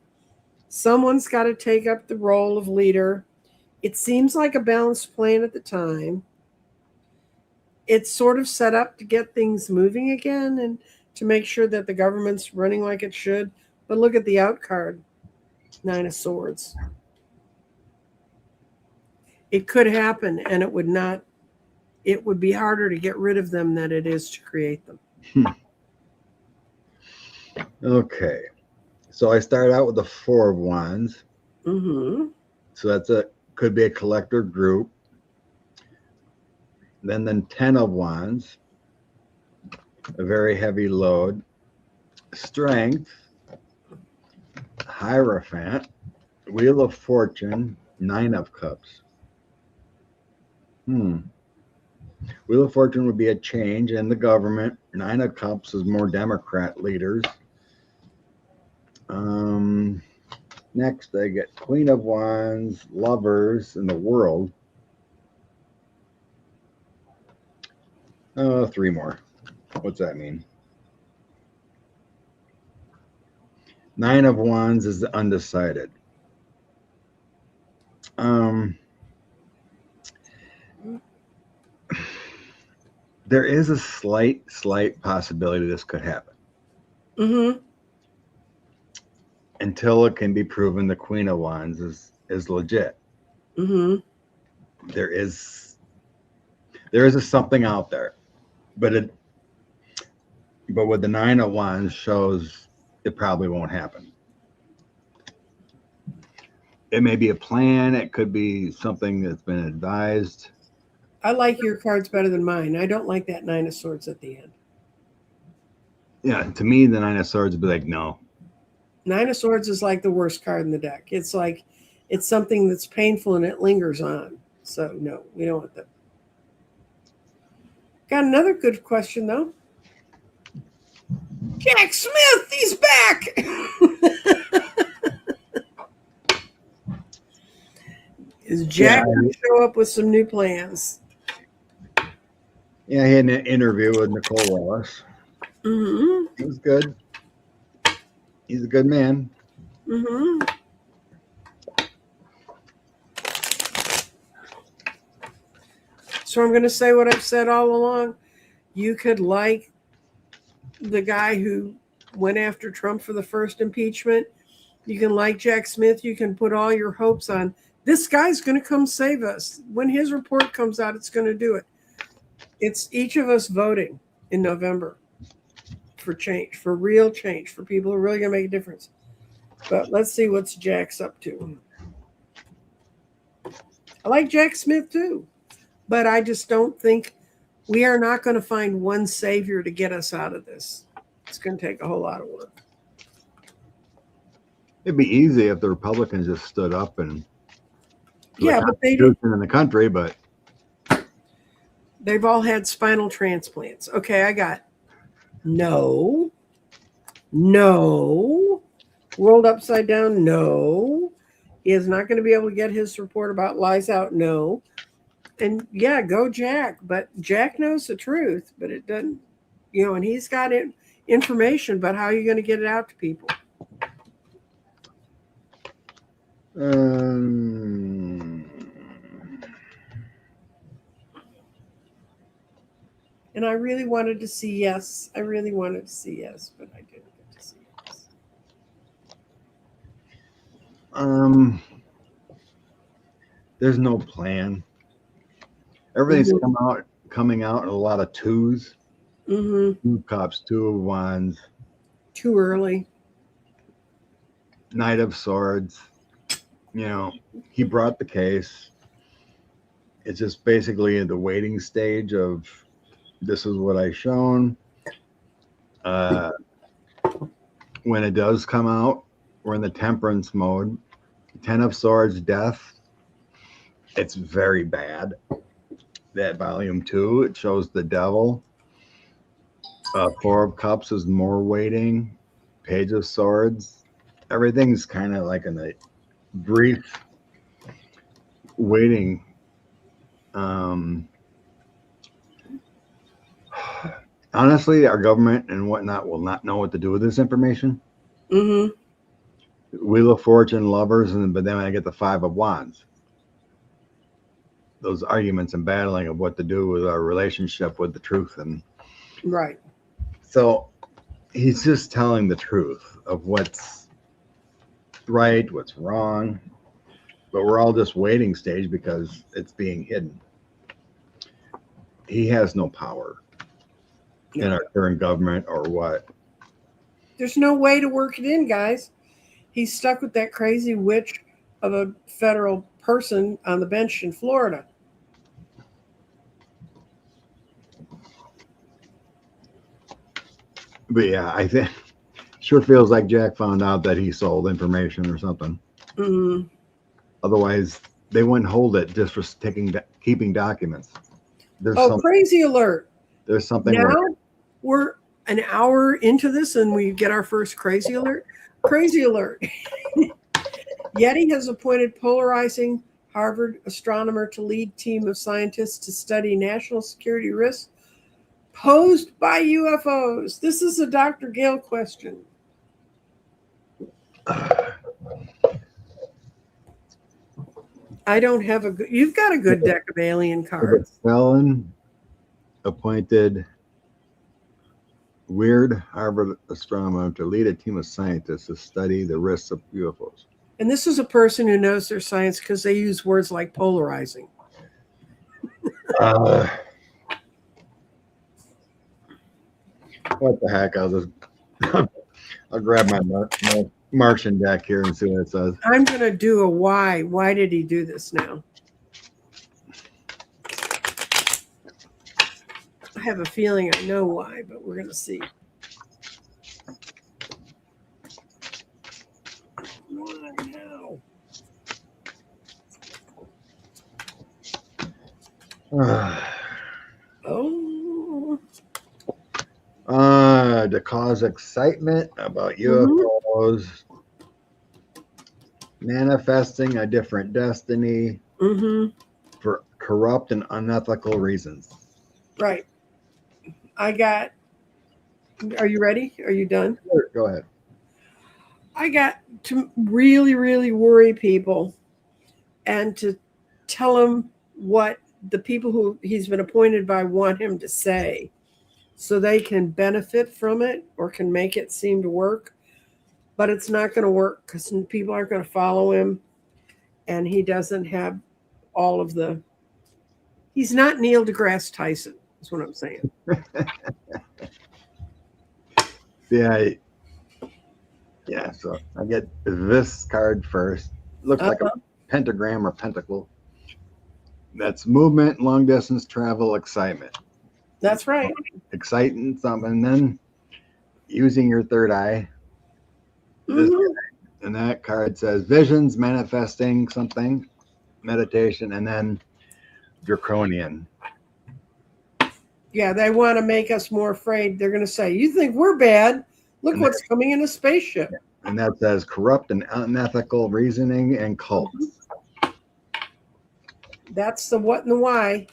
Speaker 1: someone's got to take up the role of leader. It seems like a balanced plan at the time. It's sort of set up to get things moving again and to make sure that the government's running like it should. But look at the out card, 9 of Swords. It could happen, and it would be harder to get rid of them than it is to create them.
Speaker 2: Okay. So I start out with the 4 of Wands.
Speaker 1: Mm-hmm.
Speaker 2: So could be a collector group. Then 10 of Wands, a very heavy load. Strength, Hierophant, Wheel of Fortune, 9 of Cups. Wheel of Fortune would be a change in the government. 9 of Cups is more Democrat leaders. Next, I get Queen of Wands, Lovers, and the World. 3 more. What's that mean? 9 of Wands is the undecided. There is a slight possibility this could happen.
Speaker 1: Mm-hmm.
Speaker 2: Until it can be proven the Queen of Wands is legit.
Speaker 1: Mm-hmm.
Speaker 2: There is something out there, but with the 9 of Wands shows it probably won't happen. It may be a plan. It could be something that's been advised.
Speaker 1: I like your cards better than mine. I don't like that 9 of Swords at the end.
Speaker 2: Yeah, to me, the 9 of Swords would be like, no.
Speaker 1: 9 of Swords is like the worst card in the deck. It's like it's something that's painful and it lingers on. So no, we don't want that. Got another good question though. Jack Smith, he's back. Is Jack going to show up with some new plans?
Speaker 2: Yeah, he had an interview with Nicole Wallace.
Speaker 1: Mm-hmm.
Speaker 2: He was good. He's a good man.
Speaker 1: Mm-hmm. So I'm going to say what I've said all along. You could like the guy who went after Trump for the first impeachment. You can like Jack Smith. You can put all your hopes on this guy's going to come save us. When his report comes out, it's going to do it. It's each of us voting in November for change, for real change, for people who are really going to make a difference. But let's see what Jack's up to. I like Jack Smith too, but I just don't think we are not going to find one savior to get us out of this. It's going to take a whole lot of work.
Speaker 2: It'd be easy if the Republicans just stood up and
Speaker 1: Yeah, but they didn't.
Speaker 2: in the country, but
Speaker 1: They've all had spinal transplants. Okay, I got no, rolled upside down, no. He is not going to be able to get his report about lies out, no. And yeah, go Jack. But Jack knows the truth, but it doesn't, and he's got information, but how are you going to get it out to people? And I really wanted to see yes. I really wanted to see yes, but I didn't get to see yes.
Speaker 2: There's no plan. Everything's coming out in a lot of twos.
Speaker 1: Mm-hmm.
Speaker 2: 2 cups, 2 of wands.
Speaker 1: Too early.
Speaker 2: Knight of Swords. He brought the case. It's just basically in the waiting stage of this is what I shown. When it does come out, we're in the temperance mode. 10 of Swords, death. It's very bad. That volume 2, it shows the devil. 4 of Cups is more waiting. Page of Swords. Everything's kind of like in a brief waiting. Honestly, our government and whatnot will not know what to do with this information.
Speaker 1: Mm-hmm.
Speaker 2: Wheel of Fortune, Lovers, but then I get the 5 of Wands. Those arguments and battling of what to do with our relationship with the truth. And
Speaker 1: right.
Speaker 2: So he's just telling the truth of what's right, what's wrong. But we're all just waiting stage because it's being hidden. He has no power in our current government or what.
Speaker 1: There's no way to work it in, guys. He's stuck with that crazy witch of a federal person on the bench in Florida.
Speaker 2: But yeah, I think sure feels like Jack found out that he sold information or something.
Speaker 1: Mm-hmm.
Speaker 2: Otherwise, they wouldn't hold it just for keeping documents.
Speaker 1: Crazy alert.
Speaker 2: There's something.
Speaker 1: Now we're an hour into this and we get our first crazy alert. Crazy alert. Yeti has appointed polarizing Harvard astronomer to lead team of scientists to study national security risks posed by UFOs. This is a Dr. Gale question. I don't have you've got a good deck of alien cards.
Speaker 2: Felon appointed weird Harvard astronomer to lead a team of scientists to study the risks of UFOs.
Speaker 1: And this is a person who knows their science because they use words like polarizing.
Speaker 2: What the heck? I'll grab my Martian deck here and see what it says.
Speaker 1: I'm going to do a why. Why did he do this now? I have a feeling I know why, but we're going to see. Why now?
Speaker 2: To cause excitement about UFOs, manifesting a different destiny for corrupt and unethical reasons.
Speaker 1: Right. Are you ready? Are you done?
Speaker 2: Sure, go ahead.
Speaker 1: I got to really, really worry people and to tell them what the people who he's been appointed by want him to say so they can benefit from it or can make it seem to work. But it's not going to work because people aren't going to follow him. And he doesn't have all of he's not Neil deGrasse Tyson, is what I'm saying.
Speaker 2: Yeah, so I get this card first. Looks like a pentagram or pentacle. That's movement, long distance travel, excitement.
Speaker 1: That's right.
Speaker 2: Exciting something, and then using your third eye. This
Speaker 1: Mhm.
Speaker 2: and that card says visions, manifesting something, meditation, and then draconian.
Speaker 1: Yeah, they want to make us more afraid. They're going to say, "You think we're bad? Look
Speaker 2: And
Speaker 1: what's coming in a spaceship."
Speaker 2: And that says corrupt and unethical reasoning and cults.
Speaker 1: That's the what and the why.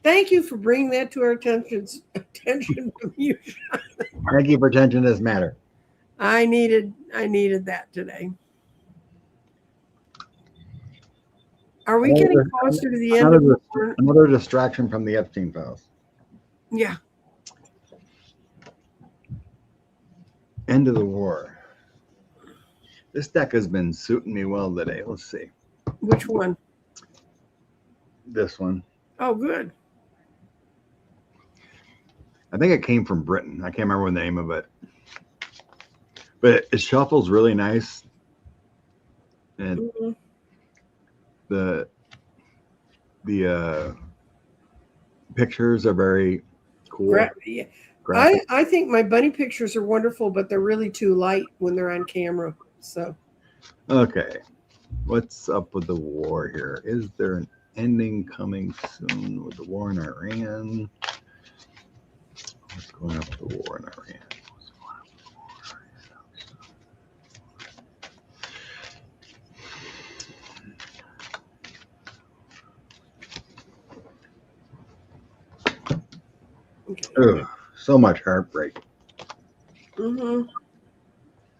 Speaker 1: Thank you for bringing that to our attention from you.
Speaker 2: Thank you for attention to this matter.
Speaker 1: I needed that today. Are we getting closer to the end of the war?
Speaker 2: Another distraction from the Epstein files.
Speaker 1: Yeah.
Speaker 2: End of the war. This deck has been suiting me well today. Let's see.
Speaker 1: Which one?
Speaker 2: This one.
Speaker 1: Oh, good.
Speaker 2: I think it came from Britain. I can't remember the name of it. But it shuffles really nice. And the pictures are very cool.
Speaker 1: Yeah. I think my bunny pictures are wonderful, but they're really too light when they're on camera. So
Speaker 2: okay. What's up with the war here? Is there an ending coming soon with the war in Iran? What's going on with the war in Iran? Ugh, so much heartbreak.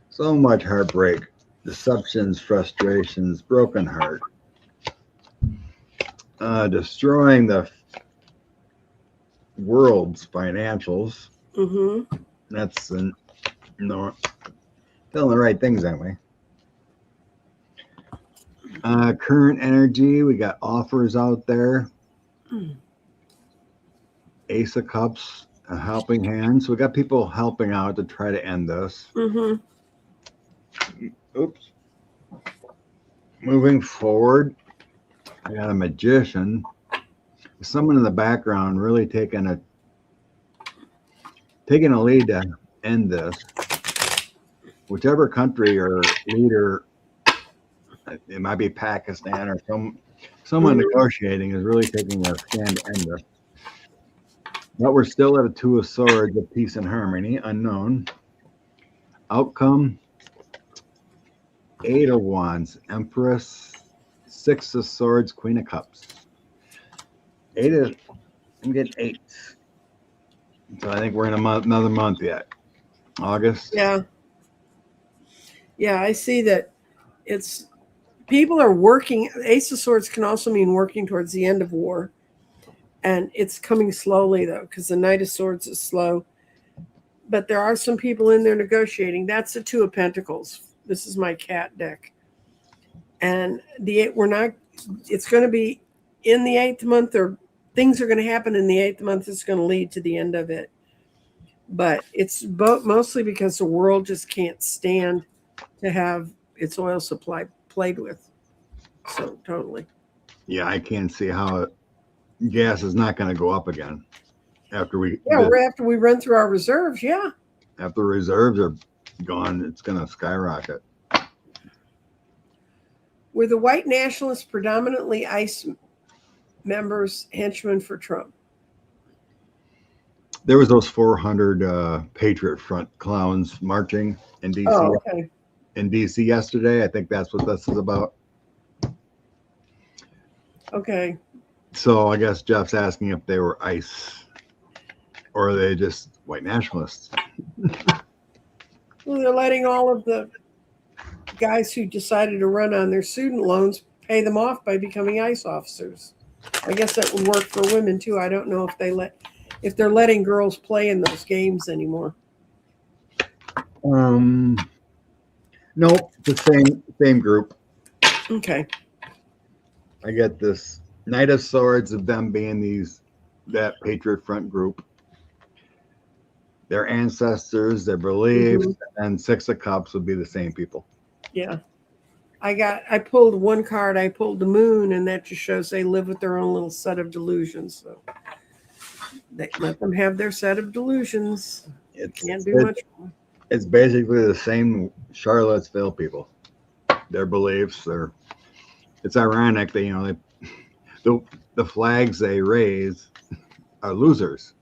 Speaker 2: So much heartbreak. Deceptions, frustrations, broken heart. Destroying the world's financials. That's no telling the right things, aren't we? Current energy, we got offers out there. Ace of Cups, a helping hand. So we got people helping out to try to end this. Oops. Moving forward, I got a Magician. Someone in the background really taking a lead to end this. Whichever country or leader, it might be Pakistan or someone negotiating is really taking a stand to end this. But we're still at a Two of Swords of peace and harmony, unknown. Outcome, Eight of Wands, Empress, Six of Swords, Queen of Cups. I'm getting 8. So I think we're in another month yet. August.
Speaker 1: Yeah. Yeah, I see that it's people are working. Ace of Swords can also mean working towards the end of war. And it's coming slowly, though, because the Knight of Swords is slow. But there are some people in there negotiating. That's the Two of Pentacles. This is my cat deck. And it's going to be in the 8th month, or things are going to happen in the 8th month. It's going to lead to the end of it. But it's mostly because the world just can't stand to have its oil supply played with. So, totally.
Speaker 2: Yeah, I can't see how gas is not going to go up again after we
Speaker 1: run through our reserves. Yeah.
Speaker 2: After reserves are gone, it's going to skyrocket.
Speaker 1: Were the white nationalists predominantly ICE members, henchmen for Trump?
Speaker 2: There was those 400 Patriot Front clowns marching in D.C.
Speaker 1: Oh, okay.
Speaker 2: In D.C. yesterday. I think that's what this is about.
Speaker 1: Okay.
Speaker 2: So I guess Jeff's asking if they were ICE or are they just white nationalists?
Speaker 1: Well, they're letting all of the guys who decided to run on their student loans pay them off by becoming ICE officers. I guess that would work for women too. I don't know if they're letting girls play in those games anymore.
Speaker 2: Nope, the same group.
Speaker 1: Okay.
Speaker 2: I get this Knight of Swords of them being that Patriot Front group. Their ancestors, their beliefs, and Six of Cups would be the same people.
Speaker 1: Yeah. I pulled one card. I pulled the moon, and that just shows they live with their own little set of delusions. So they let them have their set of delusions.
Speaker 2: It's
Speaker 1: Can't do much more.
Speaker 2: it's basically the same Charlottesville people. Their beliefs. It's ironic that the flags they raise are losers.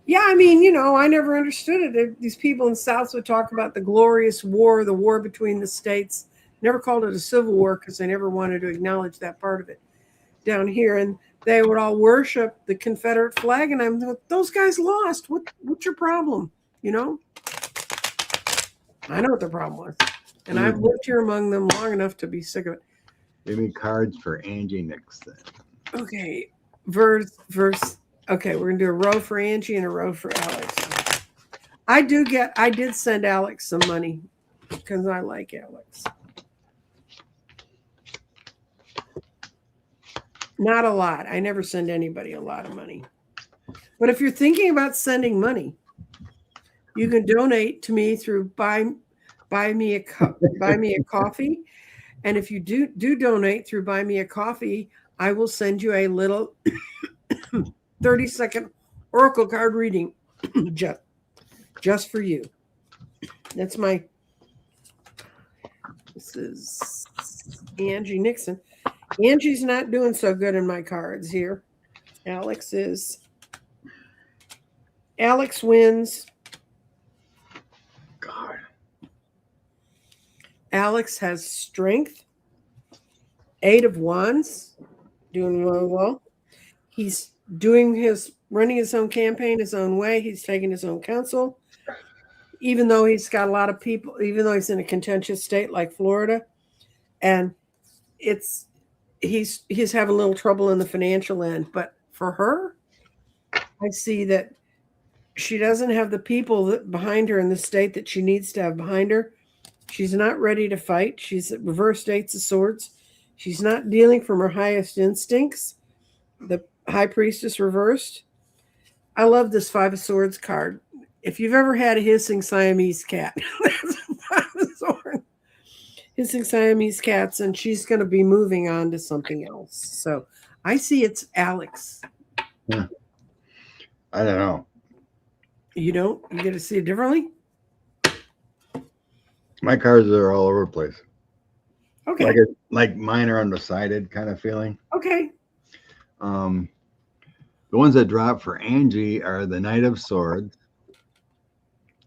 Speaker 1: Yeah, I mean, I never understood it. These people in the South would talk about the glorious war, the war between the states. Never called it a civil war because they never wanted to acknowledge that part of it down here. And they would all worship the Confederate flag. And I'm like, those guys lost. What's your problem? I know what their problem was. And I've lived here among them long enough to be sick of it.
Speaker 2: Give me cards for Angie Nixon.
Speaker 1: Okay. Verse. Okay, we're gonna do a row for Angie and a row for Alex. I did send Alex some money because I like Alex. Not a lot. I never send anybody a lot of money. But if you're thinking about sending money, you can donate to me through buy me a coffee. And if you do donate through buy me a coffee, I will send you a little 30-second oracle card reading just for you. This is Angie Nixon. Angie's not doing so good in my cards here. Alex wins.
Speaker 2: God.
Speaker 1: Alex has strength. 8 of Wands. Doing really well. He's running his own campaign his own way. He's taking his own counsel. Even though he's got a lot of people, even though he's in a contentious state like Florida, and he's having a little trouble in the financial end. But for her, I see that she doesn't have the people behind her in the state that she needs to have behind her. She's not ready to fight. She's at reversed 8 of Swords. She's not dealing from her highest instincts. The High Priestess reversed. I love this 5 of Swords card. If you've ever had a hissing Siamese cat, that's a 5 of Swords. Hissing Siamese cats, and she's going to be moving on to something else. So I see it's Alex.
Speaker 2: I don't know.
Speaker 1: You don't? You get to see it differently?
Speaker 2: My cards are all over the place.
Speaker 1: Okay.
Speaker 2: Like mine are undecided kind of feeling.
Speaker 1: Okay.
Speaker 2: The ones that drop for Angie are the Knight of Swords.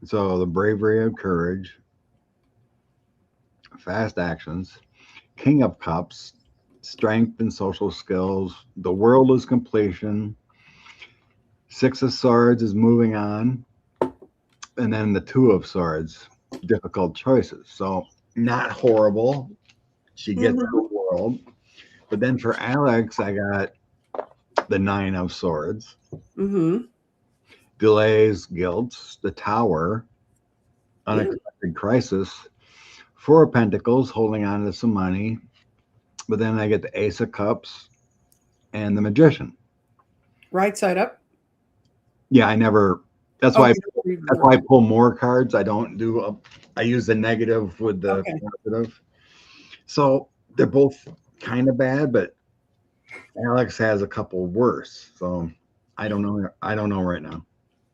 Speaker 2: So the bravery and courage, fast actions, King of Cups, strength and social skills, the world is completion, 6 of Swords is moving on, and then the 2 of Swords, difficult choices. So not horrible. She gets the world. But then for Alex, I got the 9 of Swords. Delays, guilt, the Tower, unexpected crisis, 4 of Pentacles, holding on to some money. But then I get the Ace of Cups and the Magician.
Speaker 1: Right side up?
Speaker 2: Yeah, I never. That's why I pull more cards. I don't do. I use the negative with the positive. So they're both kind of bad, but Alex has a couple worse. So I don't know. I don't know right now.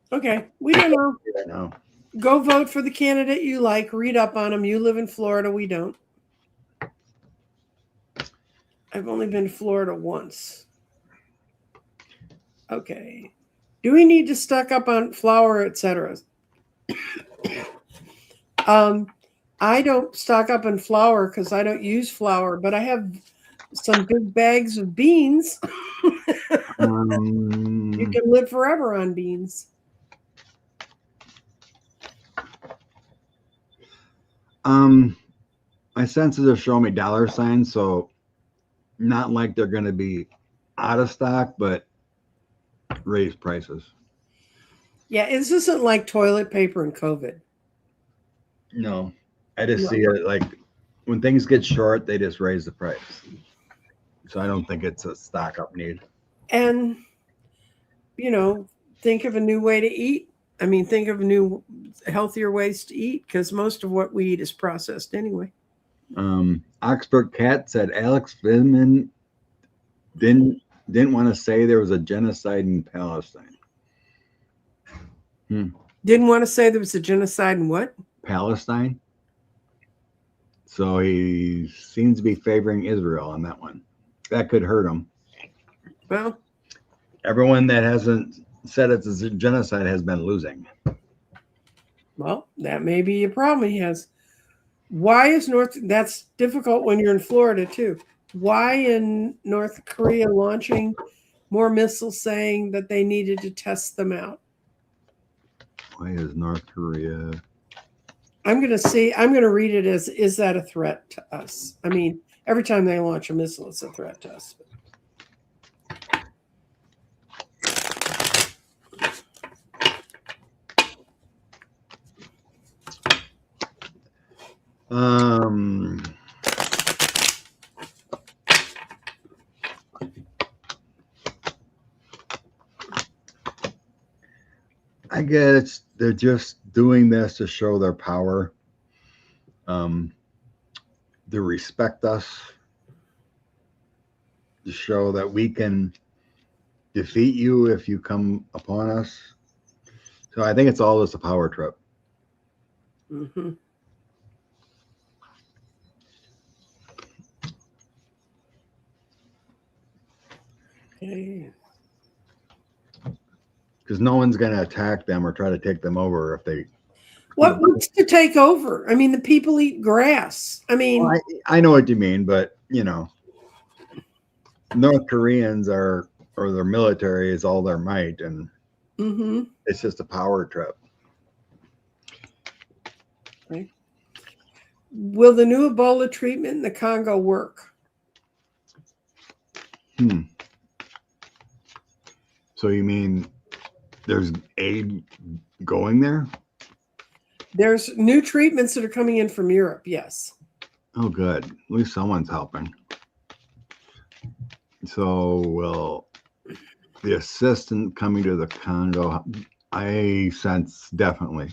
Speaker 1: Okay, we don't know.
Speaker 2: Right now.
Speaker 1: Go vote for the candidate you like. Read up on them. You live in Florida. We don't. I've only been to Florida once. Okay. Do we need to stock up on flour, etc.? I don't stock up on flour because I don't use flour, but I have some big bags of beans. You can live forever on beans.
Speaker 2: My senses are showing me dollar signs, so not like they're going to be out of stock, but raise prices.
Speaker 1: Yeah, this isn't like toilet paper and COVID.
Speaker 2: No, I just see it like when things get short, they just raise the price. So I don't think it's a stock up need.
Speaker 1: And, think of a new way to eat. I mean, think of new, healthier ways to eat because most of what we eat is processed anyway.
Speaker 2: Oxford Cat said Alex Finman didn't want to say there was a genocide in Palestine.
Speaker 1: Didn't want to say there was a genocide in what?
Speaker 2: Palestine. So he seems to be favoring Israel on that one. That could hurt him.
Speaker 1: Well,
Speaker 2: everyone that hasn't said it's a genocide has been losing.
Speaker 1: Well, that may be a problem he has. Why is that's difficult when you're in Florida too. Why in North Korea launching more missiles saying that they needed to test them out?
Speaker 2: Why is North Korea?
Speaker 1: I'm going to read it as, is that a threat to us? I mean, every time they launch a missile, it's a threat to us.
Speaker 2: I guess they're just doing this to show their power, to respect us, to show that we can defeat you if you come upon us. So I think it's all just a power trip.
Speaker 1: Mm-hmm. Okay.
Speaker 2: Because no one's going to attack them or try to take them over if they.
Speaker 1: What's to take over? I mean, the people eat grass. I mean,
Speaker 2: well, I know what you mean, but North Koreans or their military is all their might, and it's just a power trip.
Speaker 1: Okay. Will the new Ebola treatment in the Congo work?
Speaker 2: So you mean there's aid going there?
Speaker 1: There's new treatments that are coming in from Europe, yes.
Speaker 2: Oh, good. At least someone's helping. So, will the assistant coming to the Congo, I sense definitely.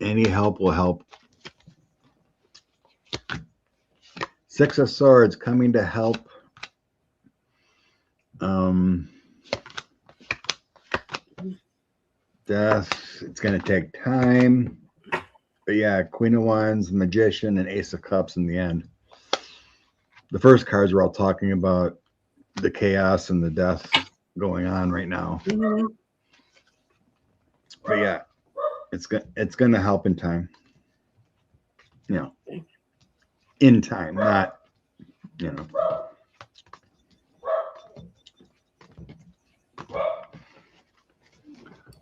Speaker 2: Any help will help. Six of Swords coming to help. Death, it's going to take time. But yeah, Queen of Wands, Magician, and Ace of Cups in the end. The first cards were all talking about the chaos and the death going on right now. But yeah, it's going to help in time. In time, not,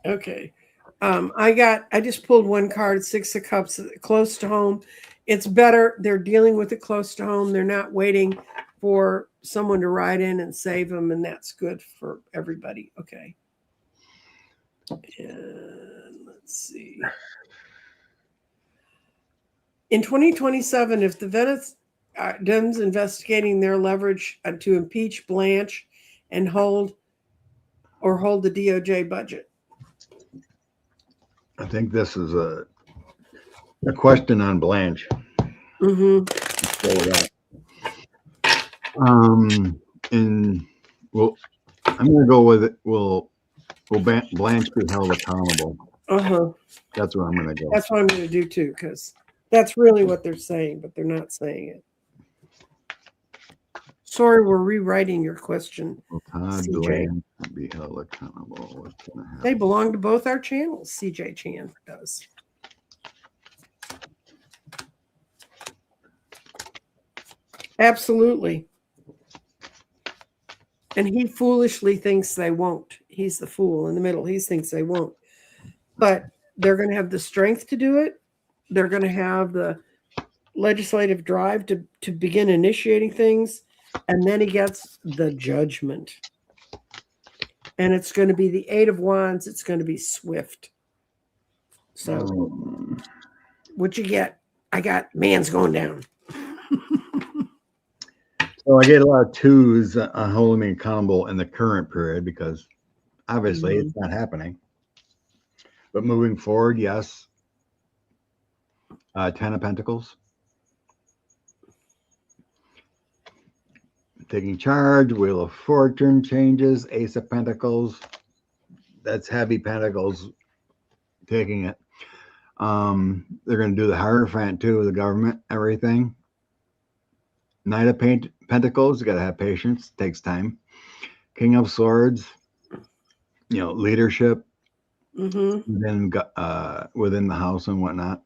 Speaker 1: Okay. I just pulled one card, Six of Cups, close to home. It's better. They're dealing with it close to home. They're not waiting for someone to ride in and save them, and that's good for everybody. Okay. And let's see. In 2027, if the Dems investigating their leverage to impeach Blanche and hold the DOJ budget.
Speaker 2: I think this is a question on Blanche. And well, I'm going to go with it. Will Blanche be held accountable? That's what I'm going to go.
Speaker 1: That's what I'm going to do too, because that's really what they're saying, but they're not saying it. Sorry, we're rewriting your question.
Speaker 2: Will Todd Blanche be held accountable? What's going to happen?
Speaker 1: They belong to both our channels. CJ Chan does. Absolutely. And he foolishly thinks they won't. He's the fool in the middle. He thinks they won't. But they're going to have the strength to do it. They're going to have the legislative drive to begin initiating things. And then he gets the judgment. And it's going to be the Eight of Wands. It's going to be swift. So what you get? I got man's going down.
Speaker 2: So I get a lot of twos on holding me accountable in the current period because obviously it's not happening. But moving forward, yes. Ten of Pentacles. Taking charge. Wheel of Fortune changes. Ace of Pentacles. That's heavy Pentacles taking it. They're going to do the Hierophant too, the government, everything. Knight of Pentacles. You got to have patience. Takes time. King of Swords. Leadership. Then within the house and whatnot.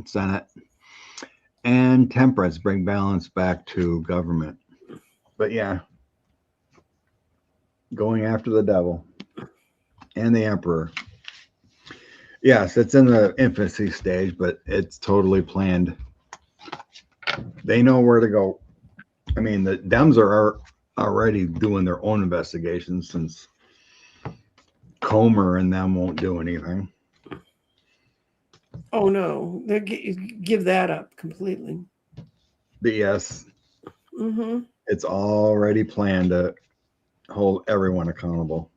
Speaker 2: Senate. And Temperance. Bring balance back to government. But yeah, going after the devil and the emperor. Yes, it's in the infancy stage, but it's totally planned. They know where to go. I mean, the Dems are already doing their own investigations since Comer and them won't do anything.
Speaker 1: Oh no, they give that up completely.
Speaker 2: But yes, it's already planned to hold everyone accountable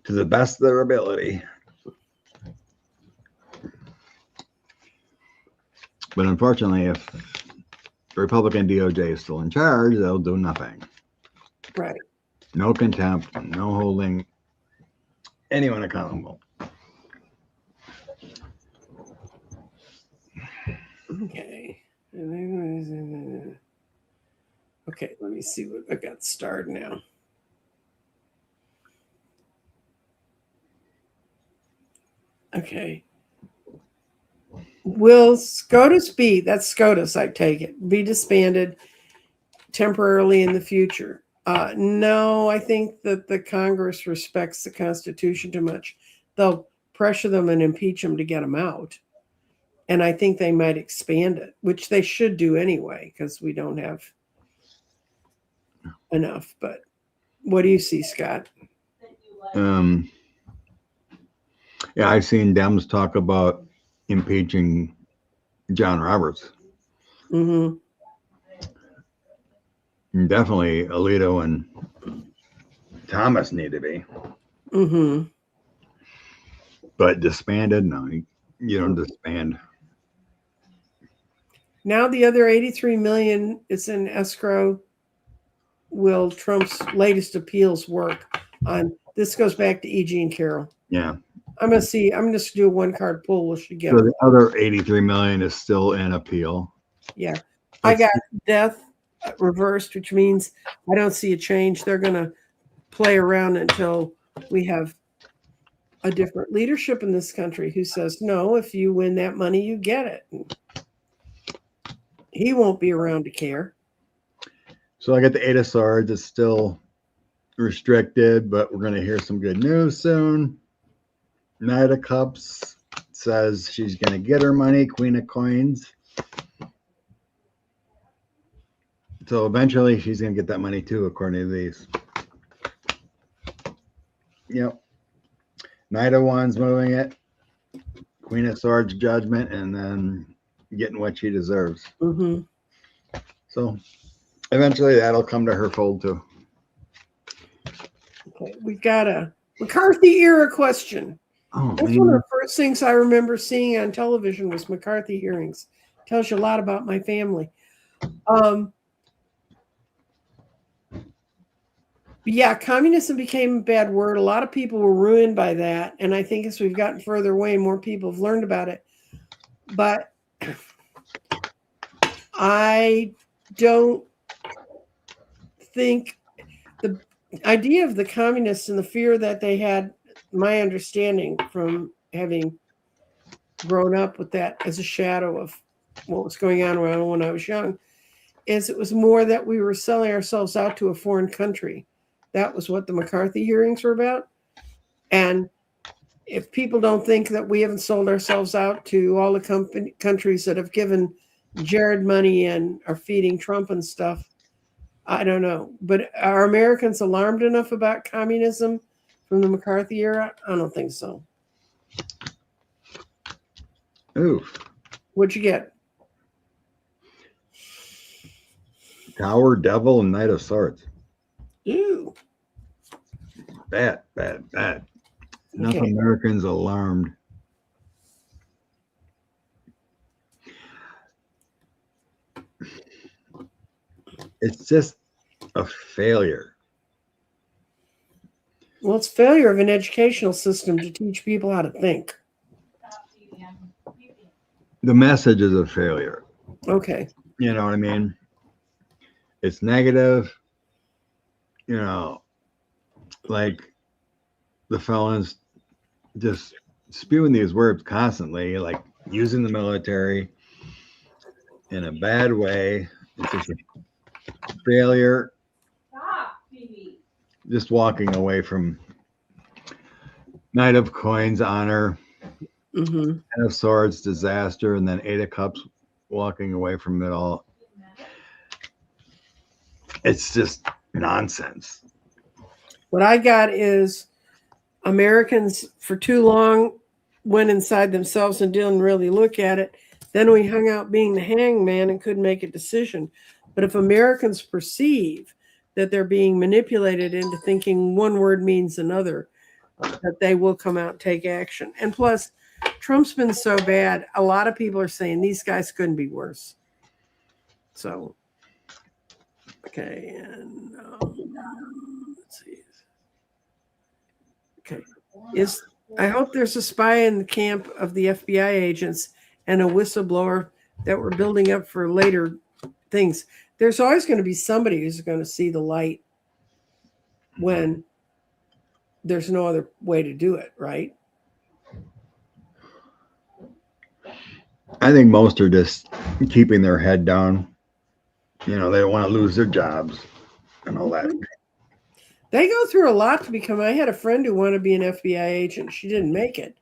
Speaker 2: to the best of their ability. But unfortunately, if the Republican DOJ is still in charge, they'll do nothing.
Speaker 1: Right.
Speaker 2: No contempt, no holding anyone accountable.
Speaker 1: Okay. Okay, let me see what I got started now. Okay. Will SCOTUS that's SCOTUS, I take it, be disbanded temporarily in the future? No, I think that the Congress respects the Constitution too much. They'll pressure them and impeach them to get them out. And I think they might expand it, which they should do anyway, because we don't have enough. But what do you see, Scott?
Speaker 2: Yeah, I've seen Dems talk about impeaching John Roberts.
Speaker 1: Mm-hmm.
Speaker 2: Definitely Alito and Thomas need to be.
Speaker 1: Mm-hmm.
Speaker 2: But disbanded? No, you don't disband.
Speaker 1: Now the other 83 million is in escrow. Will Trump's latest appeals work on this? Goes back to E.G. and Carroll.
Speaker 2: Yeah.
Speaker 1: I'm going to do a one card pull. We should get
Speaker 2: so the other 83 million is still in appeal.
Speaker 1: Yeah. I got death reversed, which means I don't see a change. They're going to play around until we have a different leadership in this country who says, no, if you win that money, you get it. He won't be around to care.
Speaker 2: So I got the Eight of Swords. It's still restricted, but we're going to hear some good news soon. Knight of Cups says she's going to get her money. Queen of Coins. So eventually she's going to get that money too, according to these. Yep. Knight of Wands moving it. Queen of Swords judgment, and then getting what she deserves.
Speaker 1: Mm-hmm.
Speaker 2: So eventually that'll come to her fold too.
Speaker 1: Okay, we got a McCarthy era question.
Speaker 2: Oh,
Speaker 1: That's one of the first things I remember seeing on television was McCarthy hearings. Tells you a lot about my family. Yeah, communism became a bad word. A lot of people were ruined by that. And I think as we've gotten further away, more people have learned about it. But I don't think the idea of the communists and the fear that they had, my understanding from having grown up with that as a shadow of what was going on around when I was young, is it was more that we were selling ourselves out to a foreign country. That was what the McCarthy hearings were about. And if people don't think that we haven't sold ourselves out to all the countries that have given Jared money and are feeding Trump and stuff, I don't know. But are Americans alarmed enough about communism from the McCarthy era? I don't think so.
Speaker 2: Oof.
Speaker 1: What'd you get?
Speaker 2: Tower, Devil, and Knight of Swords.
Speaker 1: Ooh.
Speaker 2: Bad. Enough Americans alarmed. it's just a failure.
Speaker 1: Well, it's failure of an educational system to teach people how to think.
Speaker 2: The message is a failure.
Speaker 1: Okay.
Speaker 2: You know what I mean? It's negative. You know, like the felons just spewing these words constantly, like using the military in a bad way. It's just a failure. Just walking away from Knight of Coins, honor,
Speaker 1: Mm-hmm.
Speaker 2: Ten of Swords, disaster, and then Eight of Cups, walking away from it all. It's just nonsense.
Speaker 1: What I got is Americans for too long went inside themselves and didn't really look at it. Then we hung out being the hangman and couldn't make a decision. But if Americans perceive that they're being manipulated into thinking one word means another, that they will come out and take action. And plus, Trump's been so bad, a lot of people are saying these guys couldn't be worse. So, okay, and let's see. Okay, I hope there's a spy in the camp of the FBI agents and a whistleblower that we're building up for later things. There's always going to be somebody who's going to see the light when there's no other way to do it, right?
Speaker 2: I think most are just keeping their head down. You know, they don't want to lose their jobs and all that.
Speaker 1: They go through a lot to become. I had a friend who wanted to be an FBI agent. She didn't make it,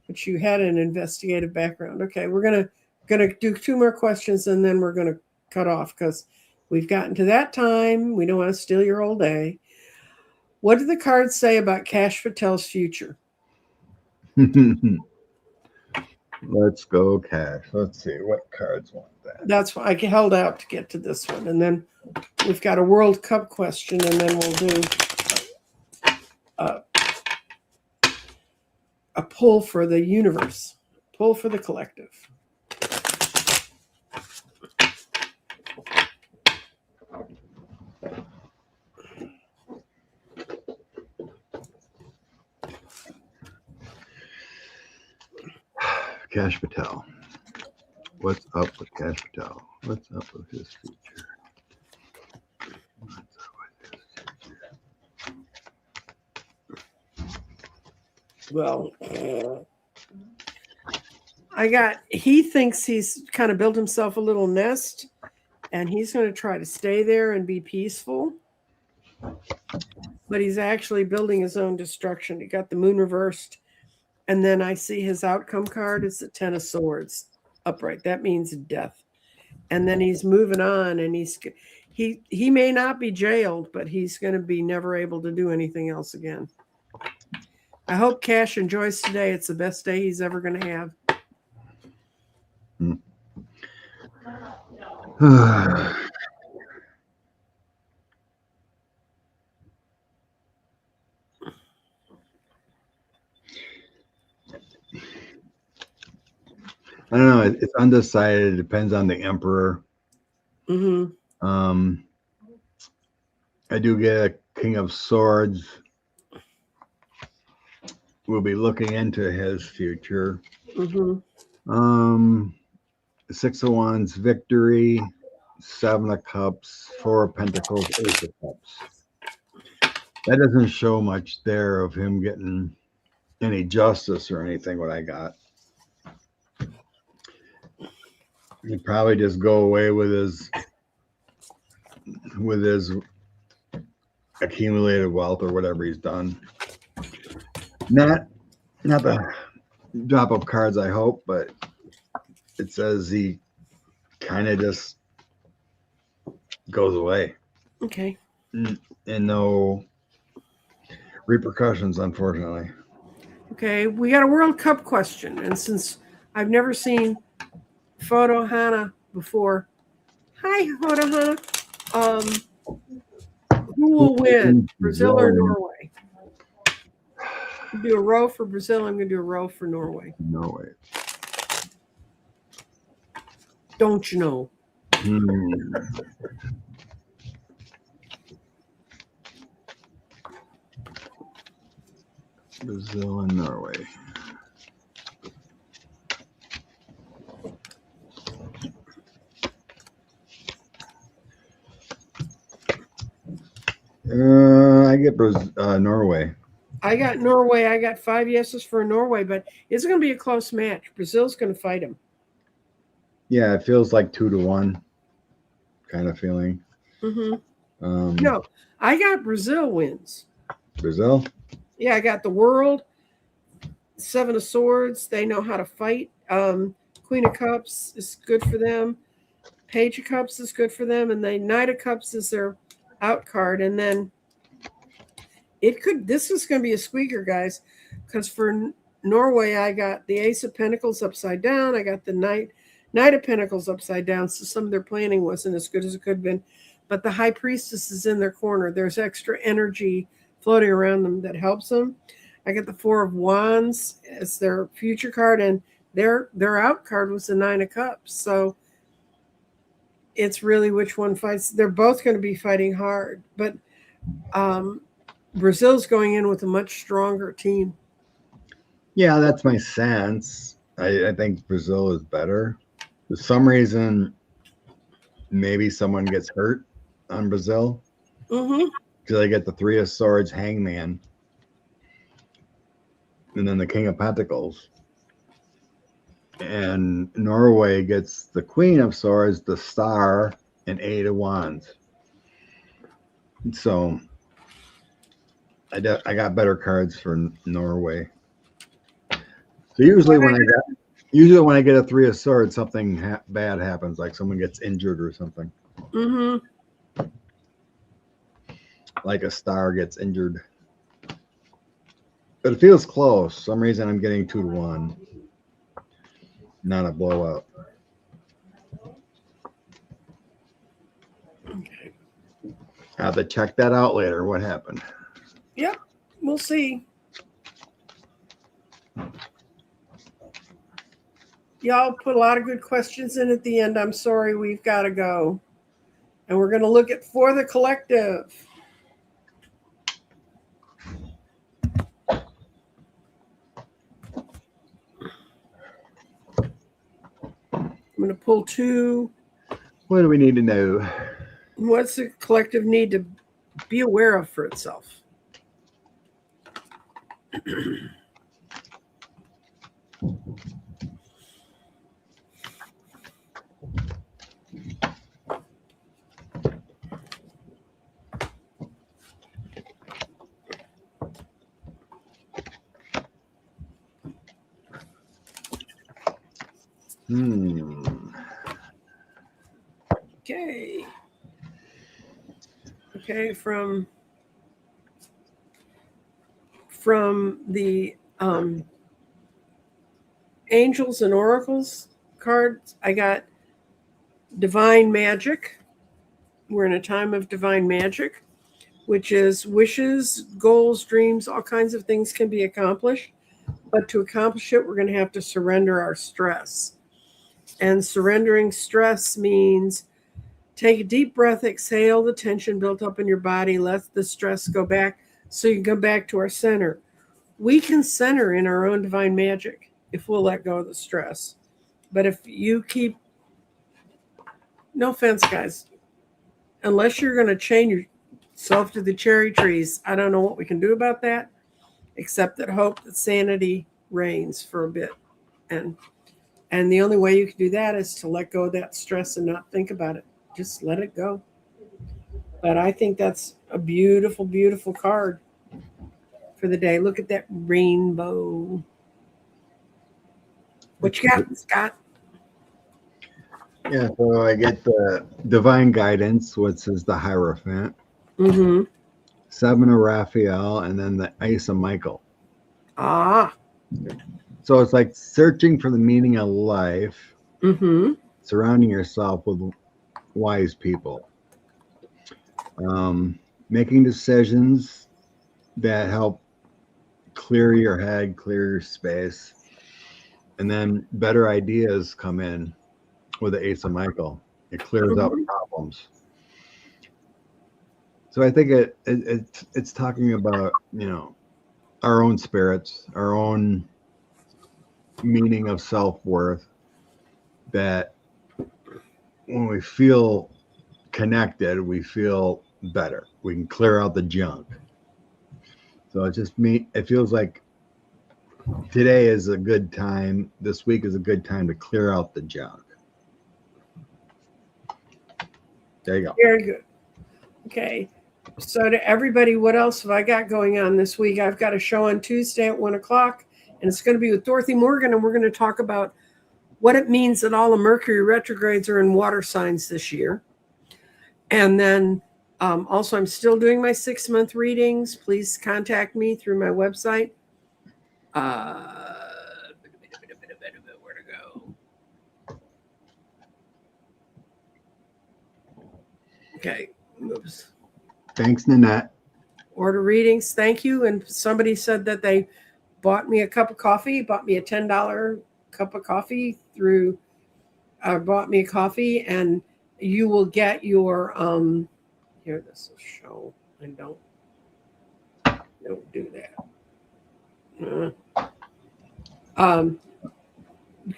Speaker 1: but she had an investigative background. Okay, we're gonna do 2 more questions and then we're gonna cut off because we've gotten to that time. We don't want to steal your whole day. What do the cards say about Kash Patel's future?
Speaker 2: Let's go cash. Let's see what cards want that.
Speaker 1: That's why I held out to get to this one. And then we've got a World Cup question, and then we'll do a pull for the universe, pull for the collective.
Speaker 2: Kash Patel. What's up with Kash Patel? What's up with his future? What's up with his future?
Speaker 1: Well, he thinks he's kind of built himself a little nest and he's going to try to stay there and be peaceful. But he's actually building his own destruction. He got the moon reversed. And then I see his outcome card is the 10 of Swords upright. That means death. And then he's moving on and he may not be jailed, but he's going to be never able to do anything else again. I hope Kash enjoys today. It's the best day he's ever going to have.
Speaker 2: I don't know. It's undecided. It depends on the emperor.
Speaker 1: Mm-hmm.
Speaker 2: I do get a King of Swords. We'll be looking into his future.
Speaker 1: Mm-hmm.
Speaker 2: 6 of Wands, victory. 7 of Cups, 4 of Pentacles, 8 of Cups. That doesn't show much there of him getting any justice or anything. What I got. He'd probably just go away with his accumulated wealth or whatever he's done. Not the drop of cards, I hope, but it says he kind of just goes away.
Speaker 1: Okay.
Speaker 2: And no repercussions, unfortunately.
Speaker 1: Okay, we got a World Cup question. And since I've never seen Photo Hannah before. Hi, Photo Hannah. Who will win, Brazil or Norway? Do a row for Brazil. I'm going to do a row for Norway.
Speaker 2: Norway.
Speaker 1: Don't you know?
Speaker 2: Brazil and Norway. I get Norway.
Speaker 1: I got Norway. I got 5 yeses for Norway, but it's going to be a close match. Brazil's going to fight him.
Speaker 2: Yeah, it feels like 2-1 kind of feeling.
Speaker 1: No, I got Brazil wins.
Speaker 2: Brazil?
Speaker 1: Yeah, I got the world, 7 of swords. They know how to fight. Queen of cups is good for them. Page of cups is good for them. And the Knight of cups is their out card. And then this is going to be a squeaker, guys, because for Norway, I got the Ace of Pentacles upside down. I got the Knight of Pentacles upside down. So some of their planning wasn't as good as it could have been. But the High Priestess is in their corner. There's extra energy floating around them that helps them. I got the 4 of Wands as their future card, and their out card was the 9 of Cups. So it's really which one fights. They're both going to be fighting hard, but Brazil's going in with a much stronger team.
Speaker 2: Yeah, that's my sense. I think Brazil is better. For some reason, maybe someone gets hurt on Brazil. Because I get the 3 of Swords, Hangman, and then the King of Pentacles. And Norway gets the Queen of Swords, the Star, and 8 of Wands. So I got better cards for Norway. So usually when I get a 3 of Swords, something bad happens, like someone gets injured or something. Like a star gets injured. But it feels close. For some reason I'm getting 2-1. Not a blowout.
Speaker 1: Okay.
Speaker 2: I'll have to check that out later. What happened?
Speaker 1: Yep, we'll see. Y'all put a lot of good questions in at the end. I'm sorry, we've got to go. And we're going to look at For the Collective. I'm going to pull 2.
Speaker 2: What do we need to know?
Speaker 1: What's the collective need to be aware of for itself? Okay, from the Angels and Oracles cards, I got Divine Magic. We're in a time of divine magic, which is wishes, goals, dreams, all kinds of things can be accomplished. But to accomplish it, we're going to have to surrender our stress. And surrendering stress means take a deep breath, exhale the tension built up in your body, let the stress go back so you can come back to our center. We can center in our own divine magic if we'll let go of the stress. But if you keep, no offense, guys, unless you're going to chain yourself to the cherry trees, I don't know what we can do about that, except that hope that sanity reigns for a bit. And the only way you can do that is to let go of that stress and not think about it. Just let it go. But I think that's a beautiful, beautiful card for the day. Look at that rainbow. What you got, Scott?
Speaker 2: Yeah, so I get the Divine Guidance, which is the Hierophant. 7 of Raphael, and then the Ace of Michael. So it's like searching for the meaning of life, surrounding yourself with wise people, making decisions that help clear your head, clear your space, and then better ideas come in with the Ace of Michael. It clears up problems. So I think it's talking about, our own spirits, our own meaning of self-worth, that when we feel connected, we feel better. We can clear out the junk. So it feels like today is a good time. This week is a good time to clear out the junk. There you go.
Speaker 1: Very good. Okay. So to everybody, what else have I got going on this week? I've got a show on Tuesday at 1:00, and it's going to be with Dorothy Morgan, and we're going to talk about what it means that all the Mercury retrogrades are in water signs this year. And then also, I'm still doing my 6-month readings. Please contact me through my website. Where to go? Okay. Oops.
Speaker 2: Thanks, Nanette.
Speaker 1: Order readings. Thank you. And somebody said that they bought me a cup of coffee, bought me a $10 cup of coffee bought me a coffee, and you will get your, here, this will show. I don't do that.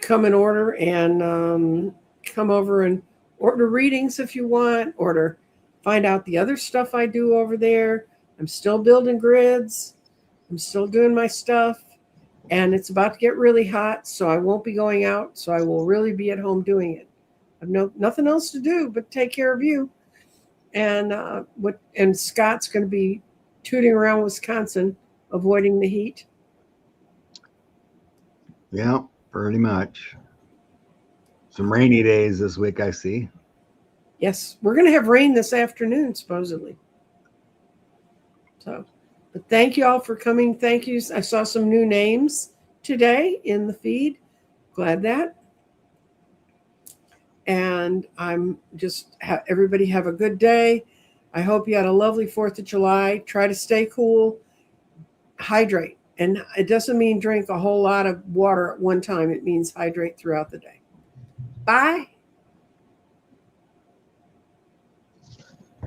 Speaker 1: Come and order and come over and order readings if you want, find out the other stuff I do over there. I'm still building grids. I'm still doing my stuff. And it's about to get really hot, so I won't be going out. So I will really be at home doing it. I've nothing else to do but take care of you. And Scott's going to be tooting around Wisconsin, avoiding the heat.
Speaker 2: Yeah, pretty much. Some rainy days this week, I see.
Speaker 1: Yes, we're going to have rain this afternoon, supposedly. So, but thank you all for coming. Thank you. I saw some new names today in the feed. Glad that. And I'm just, everybody have a good day. I hope you had a lovely 4th of July. Try to stay cool. Hydrate. And it doesn't mean drink a whole lot of water at one time. It means hydrate throughout the day. Bye.